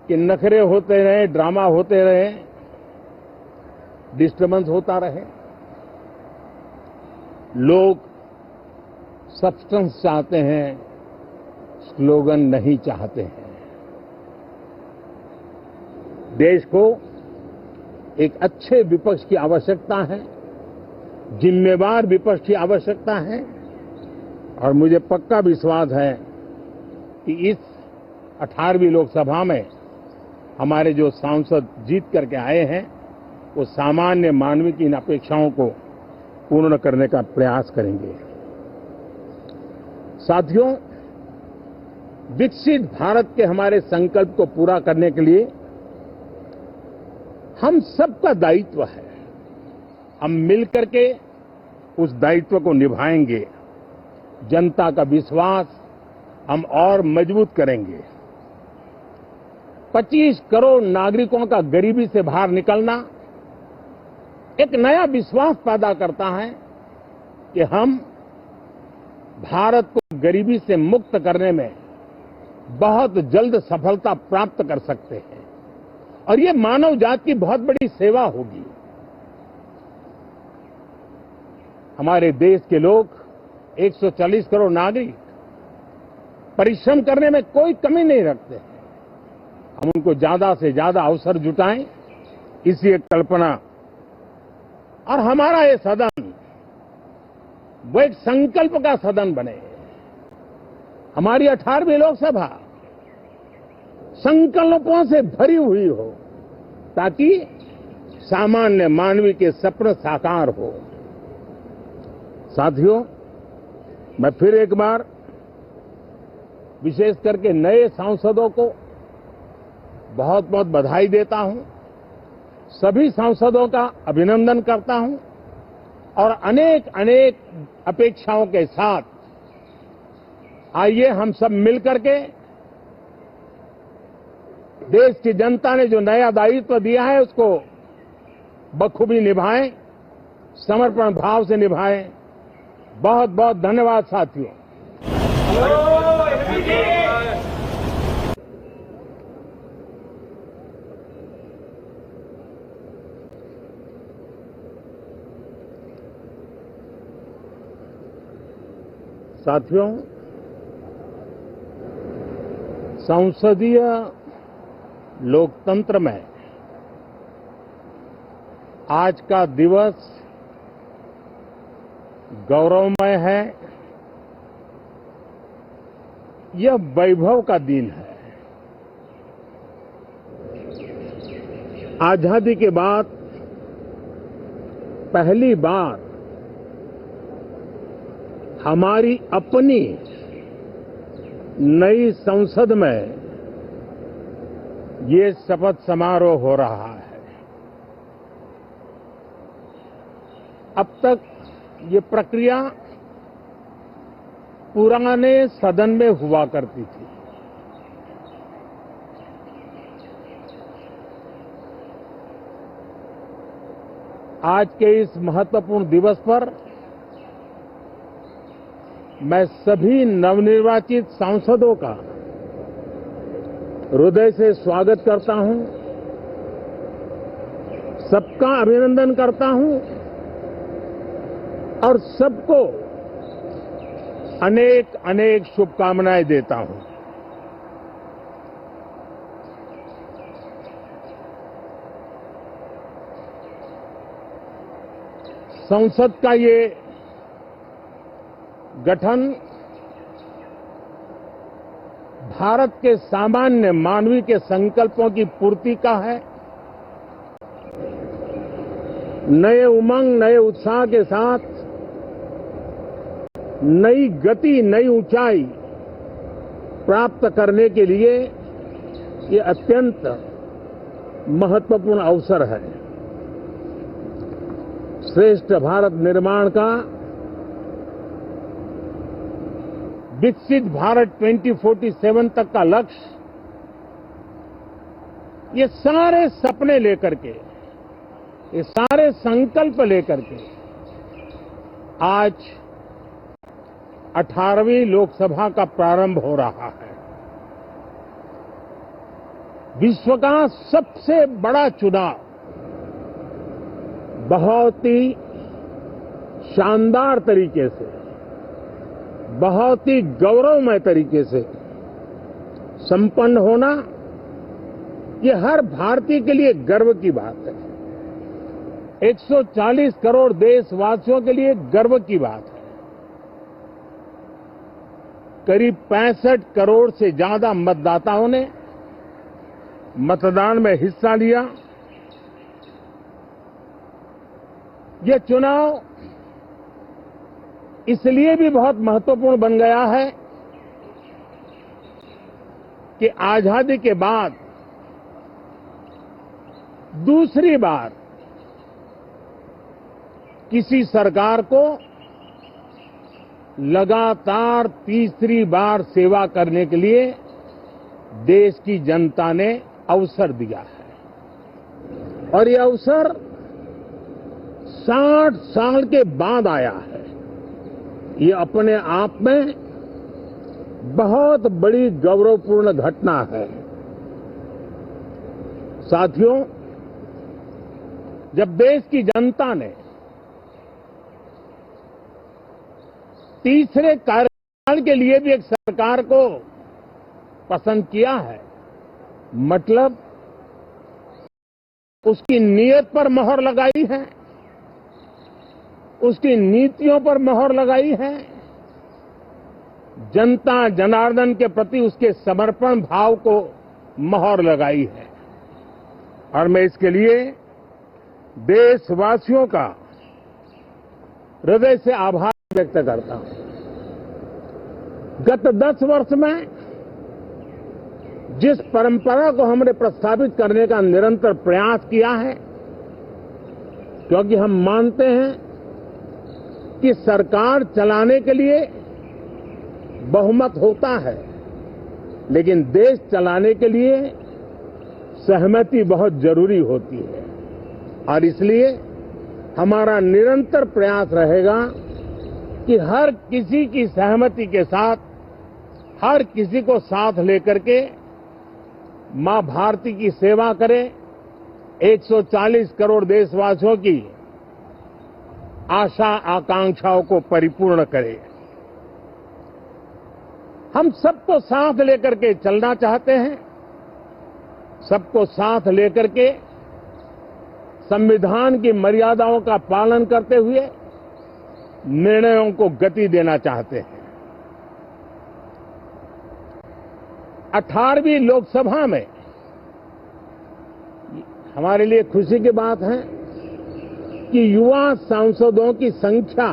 कि नखरे होते रहे, ड्रामा होते रहे, डिस्टर्बेंस होता रहे। लोग सब्सटेंस चाहते हैं, स्लोगन नहीं चाहते हैं। देश को एक अच्छे विपक्ष की आवश्यकता है, जिम्मेवार विपक्ष की आवश्यकता है, और मुझे पक्का विश्वास है कि इस 18वीं लोकसभा में हमारे जो सांसद जीत करके आए हैं, वो सामान्य मानवीय की इन अपेक्षाओं को पूर्ण करने का प्रयास करेंगे। साथियों, विकसित भारत के हमारे संकल्प को पूरा करने के लिए हम सबका दायित्व है। हम मिलकर के उस दायित्व को निभाएंगे। जनता का विश्वास हम और मजबूत करेंगे। 25 करोड़ नागरिकों का गरीबी से बाहर निकलना एक नया विश्वास पैदा करता है कि हम भारत को गरीबी से मुक्त करने में बहुत जल्द सफलता प्राप्त कर सकते हैं, और ये मानव जाति की बहुत बड़ी सेवा होगी। हमारे देश के लोग 140 करोड़ नागरिक परिश्रम करने में कोई कमी नहीं रखते हैं। हम उनको ज्यादा से ज्यादा अवसर जुटाएं, इसी एक कल्पना, और हमारा ये सदन वो एक संकल्प का सदन बने। हमारी 18वीं लोकसभा संकल्पों से भरी हुई हो, ताकि सामान्य मानवीय के सपने साकार हो। साथियों, मैं फिर एक बार विशेष करके नए सांसदों को बहुत बहुत बधाई देता हूं, सभी सांसदों का अभिनंदन करता हूं, और अनेक अनेक अपेक्षाओं के साथ आइए हम सब मिलकर के देश की जनता ने जो नया दायित्व दिया है उसको बखूबी निभाएं, समर्पण भाव से निभाएं। बहुत बहुत धन्यवाद साथियों। साथियों, संसदीय लोकतंत्र में आज का दिवस गौरवमय है। यह वैभव का दिन है। आजादी के बाद पहली बार हमारी अपनी नई संसद में ये शपथ समारोह हो रहा है। अब तक ये प्रक्रिया पुराने सदन में हुआ करती थी। आज के इस महत्वपूर्ण दिवस पर मैं सभी नवनिर्वाचित सांसदों का हृदय से स्वागत करता हूं, सबका अभिनंदन करता हूं और सबको अनेक अनेक शुभकामनाएं देता हूं। संसद का ये गठन भारत के सामान्य मानवीय के संकल्पों की पूर्ति का है। नए उमंग, नए उत्साह के साथ नई गति, नई ऊंचाई प्राप्त करने के लिए ये अत्यंत महत्वपूर्ण अवसर है। श्रेष्ठ भारत निर्माण का विकसित भारत 2047 तक का लक्ष्य, ये सारे सपने लेकर के, ये सारे संकल्प लेकर के आज 18वीं लोकसभा का प्रारंभ हो रहा है। विश्व का सबसे बड़ा चुनाव बहुत ही शानदार तरीके से, बहुत ही गौरवमय तरीके से संपन्न होना, ये हर भारतीय के लिए गर्व की बात है। 140 करोड़ देशवासियों के लिए गर्व की बात है। करीब 65 करोड़ से ज्यादा मतदाताओं ने मतदान में हिस्सा लिया। यह चुनाव इसलिए भी बहुत महत्वपूर्ण बन गया है कि आजादी के बाद दूसरी बार किसी सरकार को लगातार तीसरी बार सेवा करने के लिए देश की जनता ने अवसर दिया है और ये अवसर 60 साल के बाद आया है। ये अपने आप में बहुत बड़ी गौरवपूर्ण घटना है। साथियों, जब देश की जनता ने तीसरे कार्यकाल के लिए भी एक सरकार को पसंद किया है, मतलब उसकी नीयत पर मोहर लगाई है, उसकी नीतियों पर मोहर लगाई है, जनता जनार्दन के प्रति उसके समर्पण भाव को मोहर लगाई है। और मैं इसके लिए देशवासियों का हृदय से आभार व्यक्त करता हूं। गत 10 वर्ष में जिस परंपरा को हमने प्रस्थापित करने का निरंतर प्रयास किया है, क्योंकि हम मानते हैं कि सरकार चलाने के लिए बहुमत होता है, लेकिन देश चलाने के लिए सहमति बहुत जरूरी होती है। और इसलिए हमारा निरंतर प्रयास रहेगा कि हर किसी की सहमति के साथ, हर किसी को साथ लेकर के मां भारती की सेवा करें, 140 करोड़ देशवासियों की आशा आकांक्षाओं को परिपूर्ण करें। हम सबको साथ लेकर के चलना चाहते हैं, सबको साथ लेकर के संविधान की मर्यादाओं का पालन करते हुए निर्णयों को गति देना चाहते हैं। 18वीं लोकसभा में हमारे लिए खुशी की बात है कि युवा सांसदों की संख्या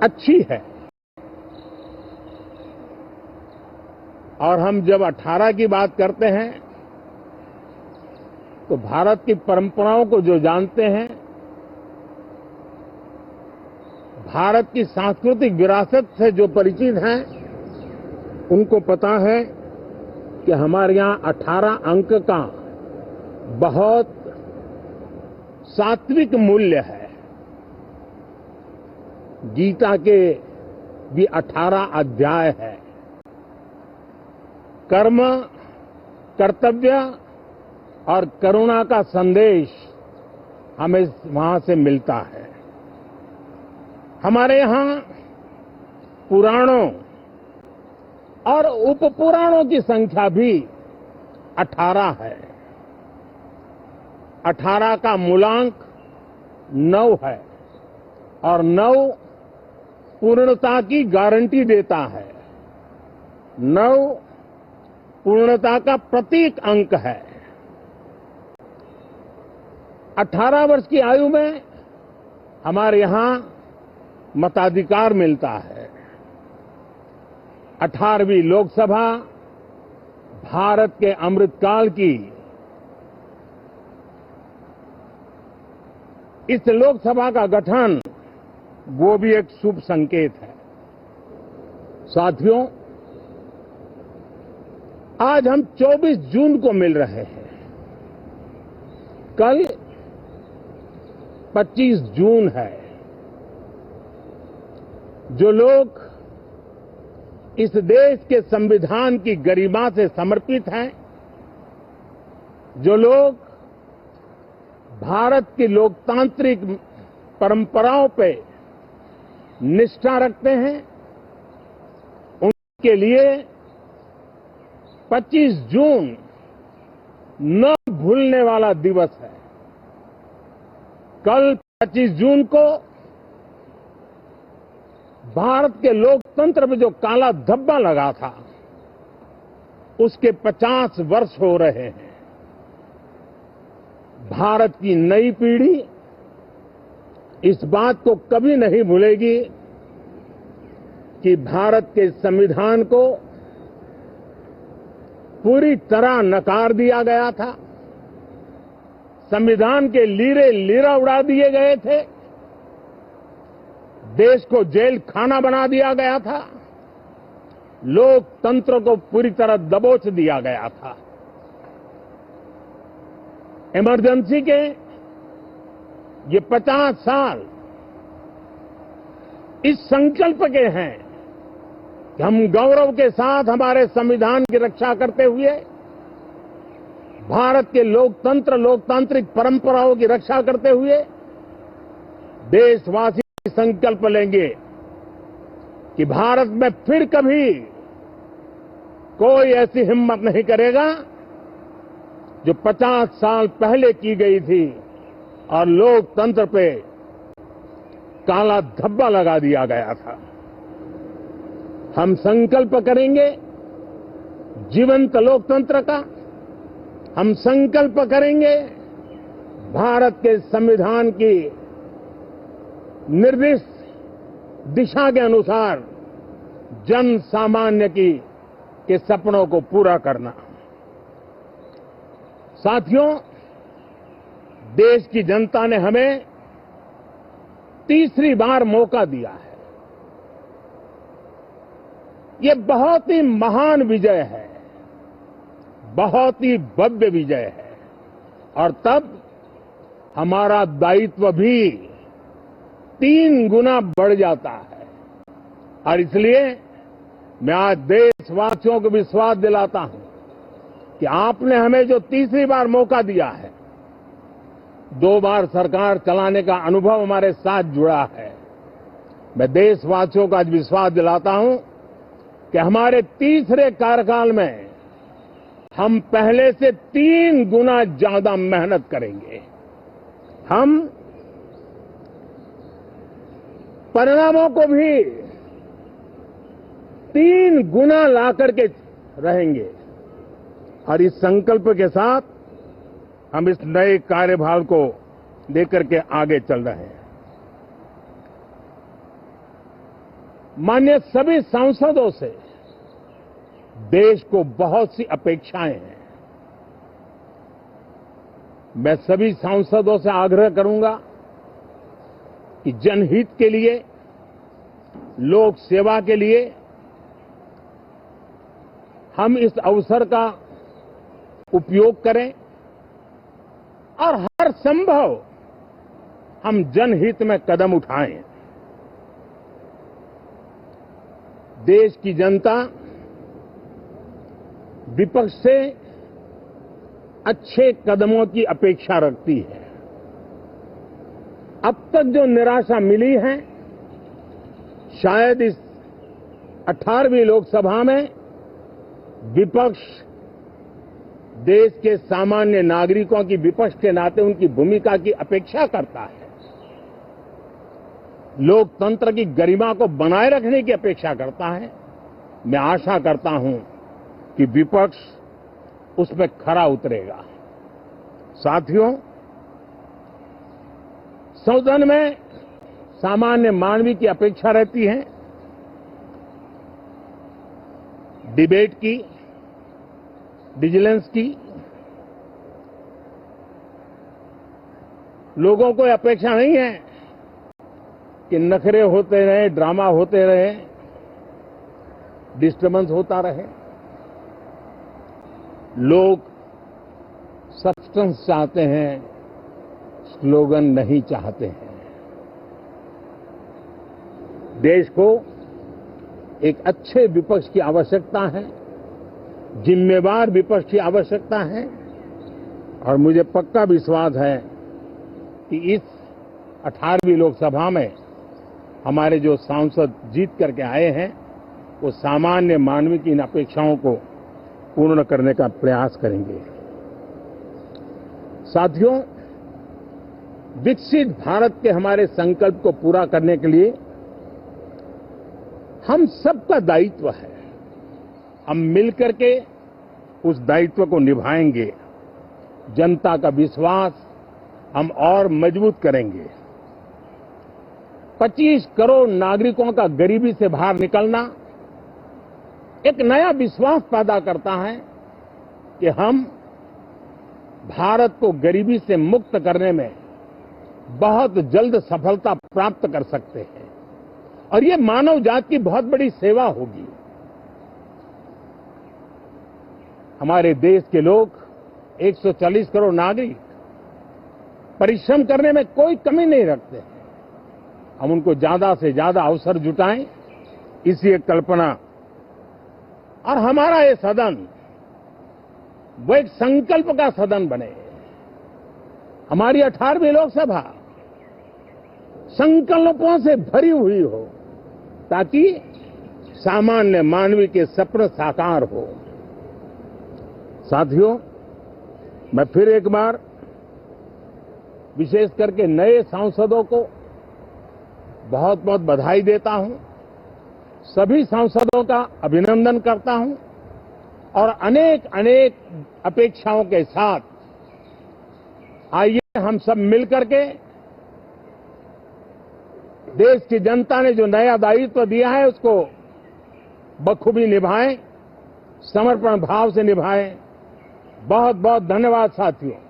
अच्छी है। और हम जब 18 की बात करते हैं तो भारत की परंपराओं को जो जानते हैं, भारत की सांस्कृतिक विरासत से जो परिचित हैं, उनको पता है कि हमारे यहां 18 अंक का बहुत सात्विक मूल्य है। गीता के भी 18 अध्याय है। कर्म, कर्तव्य और करुणा का संदेश हमें वहां से मिलता है। हमारे यहां पुराणों और उपपुराणों की संख्या भी 18 है। 18 का मूलांक 9 है और 9 पूर्णता की गारंटी देता है। 9 पूर्णता का प्रतीक अंक है। 18 वर्ष की आयु में हमारे यहां मताधिकार मिलता है। 18वीं लोकसभा भारत के अमृतकाल की इस लोकसभा का गठन वो भी एक शुभ संकेत है। साथियों, आज हम 24 जून को मिल रहे हैं। कल 25 जून है। जो लोग इस देश के संविधान की गरिमा से समर्पित हैं, जो लोग भारत की लोकतांत्रिक परंपराओं पे निष्ठा रखते हैं, उनके लिए 25 जून न भूलने वाला दिवस है। कल 25 जून को भारत के लोकतंत्र में जो काला धब्बा लगा था, उसके 50 वर्ष हो रहे हैं। भारत की नई पीढ़ी इस बात को कभी नहीं भूलेगी कि भारत के संविधान को पूरी तरह नकार दिया गया था। संविधान के लीरे लीरा उड़ा दिए गए थे। देश को जेल खाना बना दिया गया था। लोकतंत्र को पूरी तरह दबोच दिया गया था। इमरजेंसी के ये 50 साल इस संकल्प के हैं कि हम गौरव के साथ हमारे संविधान की रक्षा करते हुए भारत के लोकतंत्र, लोकतांत्रिक परंपराओं की रक्षा करते हुए देशवासी संकल्प लेंगे कि भारत में फिर कभी कोई ऐसी हिम्मत नहीं करेगा जो 50 साल पहले की गई थी और लोकतंत्र पे काला धब्बा लगा दिया गया था। हम संकल्प करेंगे जीवंत लोकतंत्र का। हम संकल्प करेंगे भारत के संविधान की निर्दिष्ट दिशा के अनुसार जन सामान्य के सपनों को पूरा करना। साथियों, देश की जनता ने हमें तीसरी बार मौका दिया है। ये बहुत ही महान विजय है, बहुत ही भव्य विजय है और तब हमारा दायित्व भी 3 गुना बढ़ जाता है। और इसलिए मैं आज देशवासियों को विश्वास दिलाता हूं कि आपने हमें जो तीसरी बार मौका दिया है, 2 बार सरकार चलाने का अनुभव हमारे साथ जुड़ा है। मैं देशवासियों को आज विश्वास दिलाता हूं कि हमारे तीसरे कार्यकाल में हम पहले से 3 गुना ज्यादा मेहनत करेंगे। हम परिणामों को भी 3 गुना ला करके रहेंगे और इस संकल्प के साथ हम इस नए कार्यभार को लेकर के आगे चल रहे हैं। माननीय सभी सांसदों से देश को बहुत सी अपेक्षाएं हैं। मैं सभी सांसदों से आग्रह करूंगा कि जनहित के लिए, लोक सेवा के लिए हम इस अवसर का उपयोग करें और हर संभव हम जनहित में कदम उठाएं। देश की जनता विपक्ष से अच्छे कदमों की अपेक्षा रखती है। अब तक जो निराशा मिली है, शायद इस 18वीं लोकसभा में विपक्ष देश के सामान्य नागरिकों की विपक्ष के नाते उनकी भूमिका की अपेक्षा करता है, लोकतंत्र की गरिमा को बनाए रखने की अपेक्षा करता है। मैं आशा करता हूं कि विपक्ष उसमें खरा उतरेगा। साथियों, सदन में सामान्य मानवीय की अपेक्षा रहती है डिबेट की, विजिलेंस की। लोगों को अपेक्षा नहीं है कि नखरे होते रहे, ड्रामा होते रहे, डिस्टर्बेंस होता रहे। लोग सब्सटेंस चाहते हैं, स्लोगन नहीं चाहते हैं। देश को एक अच्छे विपक्ष की आवश्यकता है, जिम्मेवार विपक्ष की आवश्यकता है। और मुझे पक्का विश्वास है कि इस 18वीं लोकसभा में हमारे जो सांसद जीत करके आए हैं, वो सामान्य मानवीय की इन अपेक्षाओं को पूर्ण करने का प्रयास करेंगे। साथियों, विकसित भारत के हमारे संकल्प को पूरा करने के लिए हम सबका दायित्व है। हम मिलकर के उस दायित्व को निभाएंगे। जनता का विश्वास हम और मजबूत करेंगे। 25 करोड़ नागरिकों का गरीबी से बाहर निकलना एक नया विश्वास पैदा करता है कि हम भारत को गरीबी से मुक्त करने में बहुत जल्द सफलता प्राप्त कर सकते हैं। और ये मानव जाति की बहुत बड़ी सेवा होगी। हमारे देश के लोग 140 करोड़ नागरिक परिश्रम करने में कोई कमी नहीं रखते हैं। हम उनको ज्यादा से ज्यादा अवसर जुटाएं, इसी एक कल्पना। और हमारा ये सदन वो एक संकल्प का सदन बने। हमारी 18वीं लोकसभा संकल्पों से भरी हुई हो, ताकि सामान्य मानवीय के सपने साकार हो। साथियों, मैं फिर एक बार विशेष करके नए सांसदों को बहुत बहुत बधाई देता हूं। सभी सांसदों का अभिनंदन करता हूं और अनेक अनेक अपेक्षाओं के साथ आइए हम सब मिलकर के देश की जनता ने जो नया दायित्व दिया है उसको बखूबी निभाएं, समर्पण भाव से निभाएं। बहुत बहुत धन्यवाद साथियों।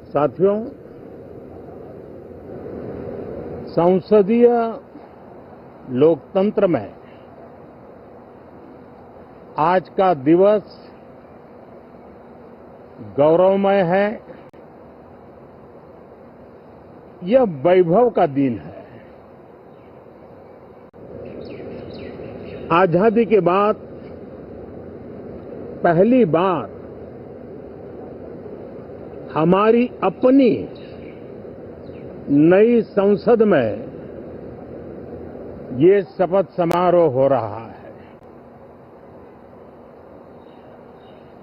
साथियों, संसदीय लोकतंत्र में आज का दिवस गौरवमय है। यह वैभव का दिन है। आजादी के बाद पहली बार हमारी अपनी नई संसद में ये शपथ समारोह हो रहा है।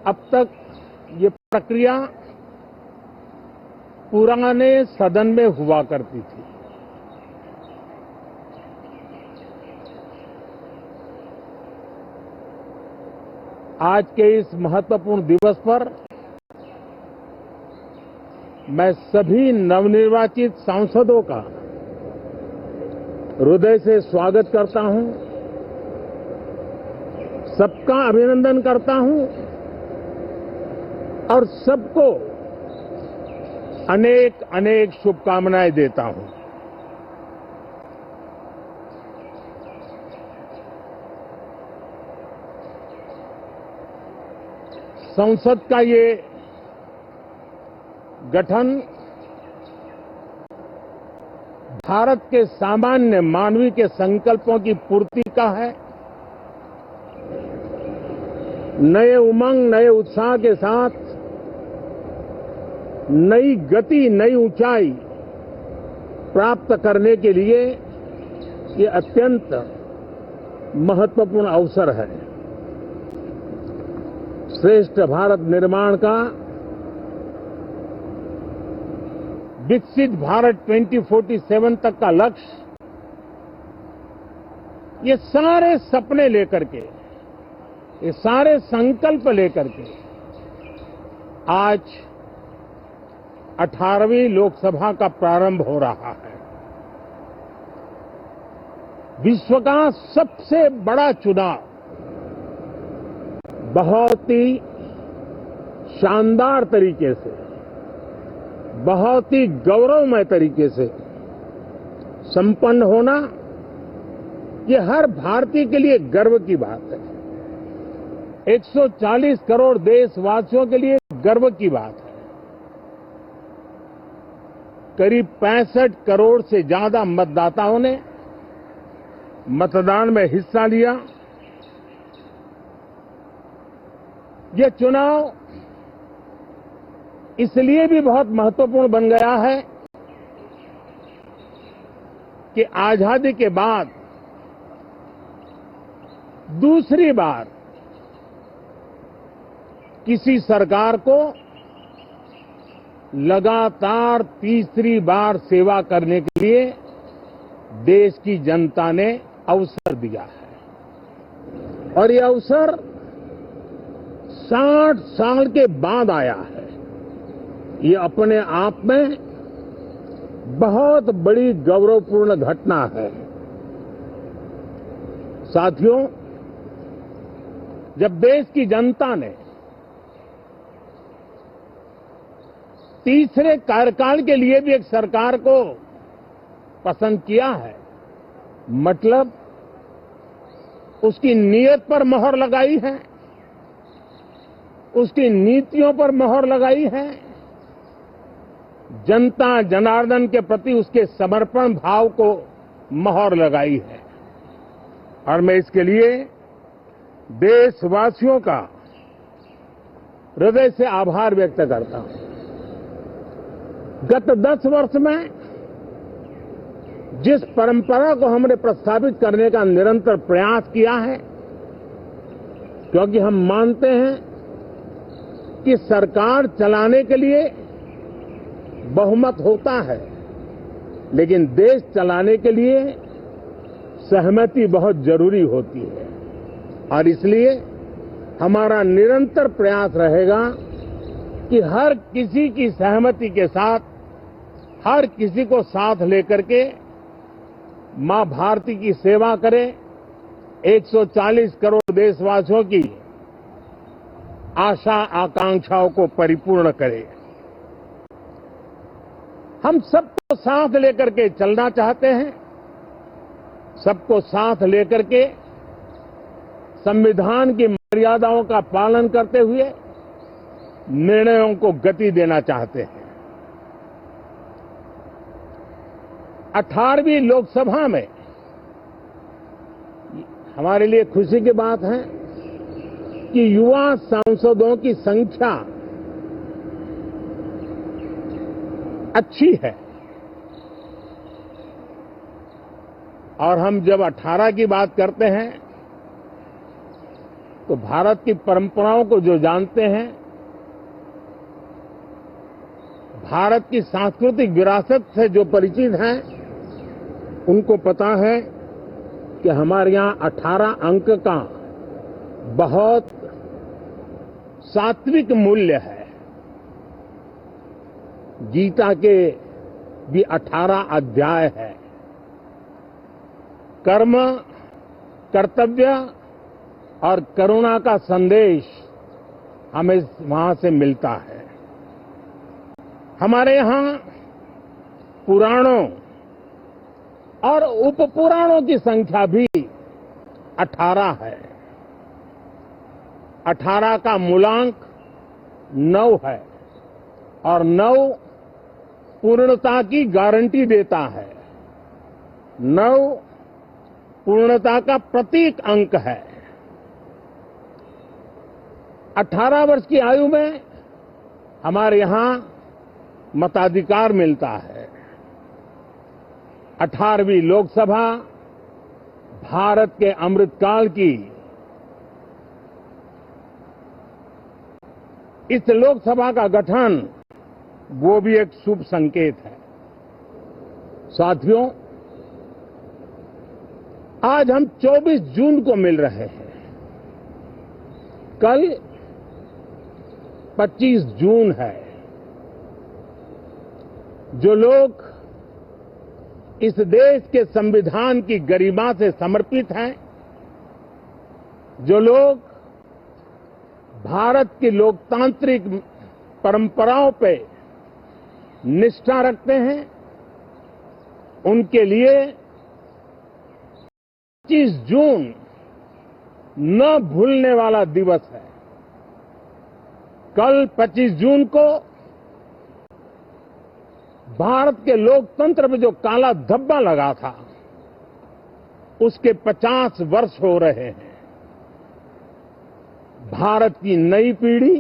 अब तक ये प्रक्रिया पुराने सदन में हुआ करती थी। आज के इस महत्वपूर्ण दिवस पर मैं सभी नवनिर्वाचित सांसदों का हृदय से स्वागत करता हूं, सबका अभिनंदन करता हूं और सबको अनेक अनेक शुभकामनाएं देता हूं। संसद का ये गठन भारत के सामान्य मानवीय के संकल्पों की पूर्ति का है। नए उमंग, नए उत्साह के साथ नई गति, नई ऊंचाई प्राप्त करने के लिए ये अत्यंत महत्वपूर्ण अवसर है। श्रेष्ठ भारत निर्माण का, विकसित भारत 2047 तक का लक्ष्य, ये सारे सपने लेकर के, ये सारे संकल्प लेकर के आज 18वीं लोकसभा का प्रारंभ हो रहा है। विश्व का सबसे बड़ा चुनाव बहुत ही शानदार तरीके से, बहुत ही गौरवमय तरीके से संपन्न होना, ये हर भारतीय के लिए गर्व की बात है। 140 करोड़ देशवासियों के लिए गर्व की बात है। करीब 65 करोड़ से ज्यादा मतदाताओं ने मतदान में हिस्सा लिया। यह चुनाव इसलिए भी बहुत महत्वपूर्ण बन गया है कि आजादी के बाद दूसरी बार किसी सरकार को लगातार तीसरी बार सेवा करने के लिए देश की जनता ने अवसर दिया है। और ये अवसर 60 साल के बाद आया है। ये अपने आप में बहुत बड़ी गौरवपूर्ण घटना है। साथियों, जब देश की जनता ने तीसरे कार्यकाल के लिए भी एक सरकार को पसंद किया है, मतलब उसकी नीयत पर मोहर लगाई है, उसकी नीतियों पर मोहर लगाई है, जनता जनार्दन के प्रति उसके समर्पण भाव को मोहर लगाई है। और मैं इसके लिए देशवासियों का हृदय से आभार व्यक्त करता हूं। गत 10 वर्ष में जिस परंपरा को हमने प्रस्थापित करने का निरंतर प्रयास किया है, क्योंकि हम मानते हैं कि सरकार चलाने के लिए बहुमत होता है, लेकिन देश चलाने के लिए सहमति बहुत जरूरी होती है। और इसलिए हमारा निरंतर प्रयास रहेगा कि हर किसी की सहमति के साथ, हर किसी को साथ लेकर के मां भारती की सेवा करें, 140 करोड़ देशवासियों की आशा आकांक्षाओं को परिपूर्ण करें। हम सबको साथ लेकर के चलना चाहते हैं, सबको साथ लेकर के संविधान की मर्यादाओं का पालन करते हुए निर्णयों को गति देना चाहते हैं। 18वीं लोकसभा में हमारे लिए खुशी की बात है कि युवा सांसदों की संख्या अच्छी है। और हम जब 18 की बात करते हैं तो भारत की परंपराओं को जो जानते हैं, भारत की सांस्कृतिक विरासत से जो परिचित हैं, उनको पता है कि हमारे यहां 18 अंक का बहुत सात्विक मूल्य है। गीता के भी 18 अध्याय है। कर्म, कर्तव्य और करुणा का संदेश हमें वहां से मिलता है। हमारे यहां पुराणों और उपपुराणों की संख्या भी 18 है। 18 का मूलांक 9 है और 9 पूर्णता की गारंटी देता है। 9 पूर्णता का प्रतीक अंक है। 18 वर्ष की आयु में हमारे यहां मताधिकार मिलता है। 18वीं लोकसभा भारत के अमृतकाल की इस लोकसभा का गठन वो भी एक शुभ संकेत है। साथियों, आज हम 24 जून को मिल रहे हैं। कल 25 जून है। जो लोग इस देश के संविधान की गरिमा से समर्पित हैं, जो लोग भारत की लोकतांत्रिक परंपराओं पे निष्ठा रखते हैं, उनके लिए 25 जून न भूलने वाला दिवस है। कल 25 जून को भारत के लोकतंत्र में जो काला धब्बा लगा था, उसके 50 वर्ष हो रहे हैं। भारत की नई पीढ़ी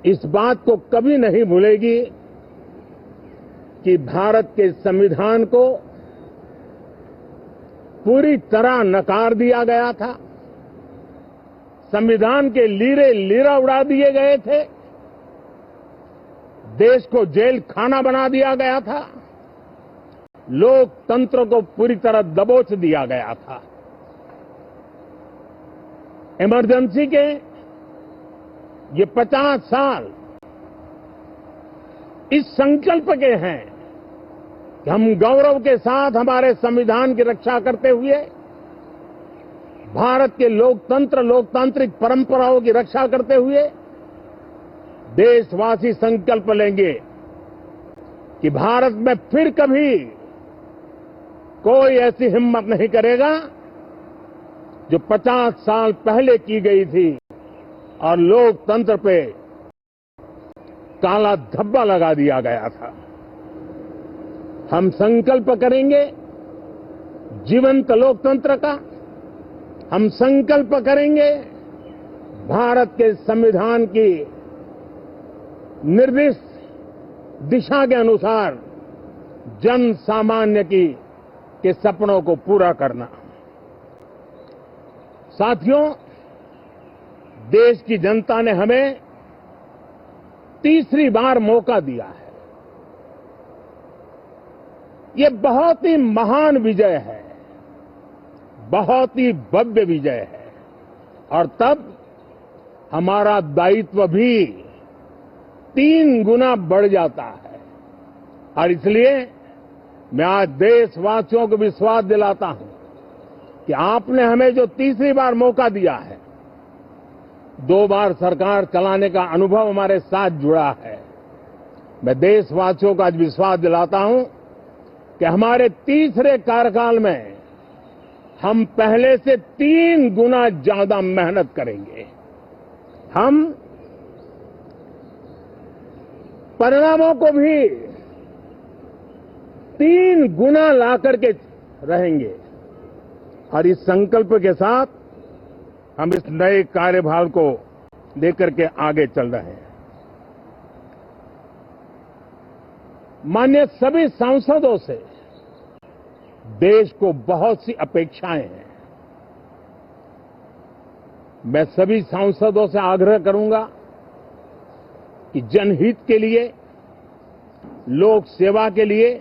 इस बात को कभी नहीं भूलेगी कि भारत के संविधान को पूरी तरह नकार दिया गया था। संविधान के लीरे लीरा उड़ा दिए गए थे। देश को जेल खाना बना दिया गया था। लोकतंत्र को पूरी तरह दबोच दिया गया था। इमरजेंसी के ये 50 साल इस संकल्प के हैं कि हम गौरव के साथ हमारे संविधान की रक्षा करते हुए भारत के लोकतंत्र, लोकतांत्रिक परंपराओं की रक्षा करते हुए देशवासी संकल्प लेंगे कि भारत में फिर कभी कोई ऐसी हिम्मत नहीं करेगा जो 50 साल पहले की गई थी और लोकतंत्र पे काला धब्बा लगा दिया गया था। हम संकल्प करेंगे जीवंत लोकतंत्र का। हम संकल्प करेंगे भारत के संविधान की निर्दिष्ट दिशा के अनुसार जन सामान्य के सपनों को पूरा करना। साथियों, देश की जनता ने हमें तीसरी बार मौका दिया है। ये बहुत ही महान विजय है, बहुत ही भव्य विजय है और तब हमारा दायित्व भी 3 गुना बढ़ जाता है। और इसलिए मैं आज देशवासियों को विश्वास दिलाता हूं कि आपने हमें जो तीसरी बार मौका दिया है, 2 बार सरकार चलाने का अनुभव हमारे साथ जुड़ा है। मैं देशवासियों को आज विश्वास दिलाता हूं कि हमारे तीसरे कार्यकाल में हम पहले से 3 गुना ज्यादा मेहनत करेंगे। हम परिणामों को भी 3 गुना ला करके रहेंगे और इस संकल्प के साथ हम इस नए कार्यभार को लेकर के आगे चल रहे हैं। माननीय सभी सांसदों से देश को बहुत सी अपेक्षाएं हैं। मैं सभी सांसदों से आग्रह करूंगा कि जनहित के लिए, लोक सेवा के लिए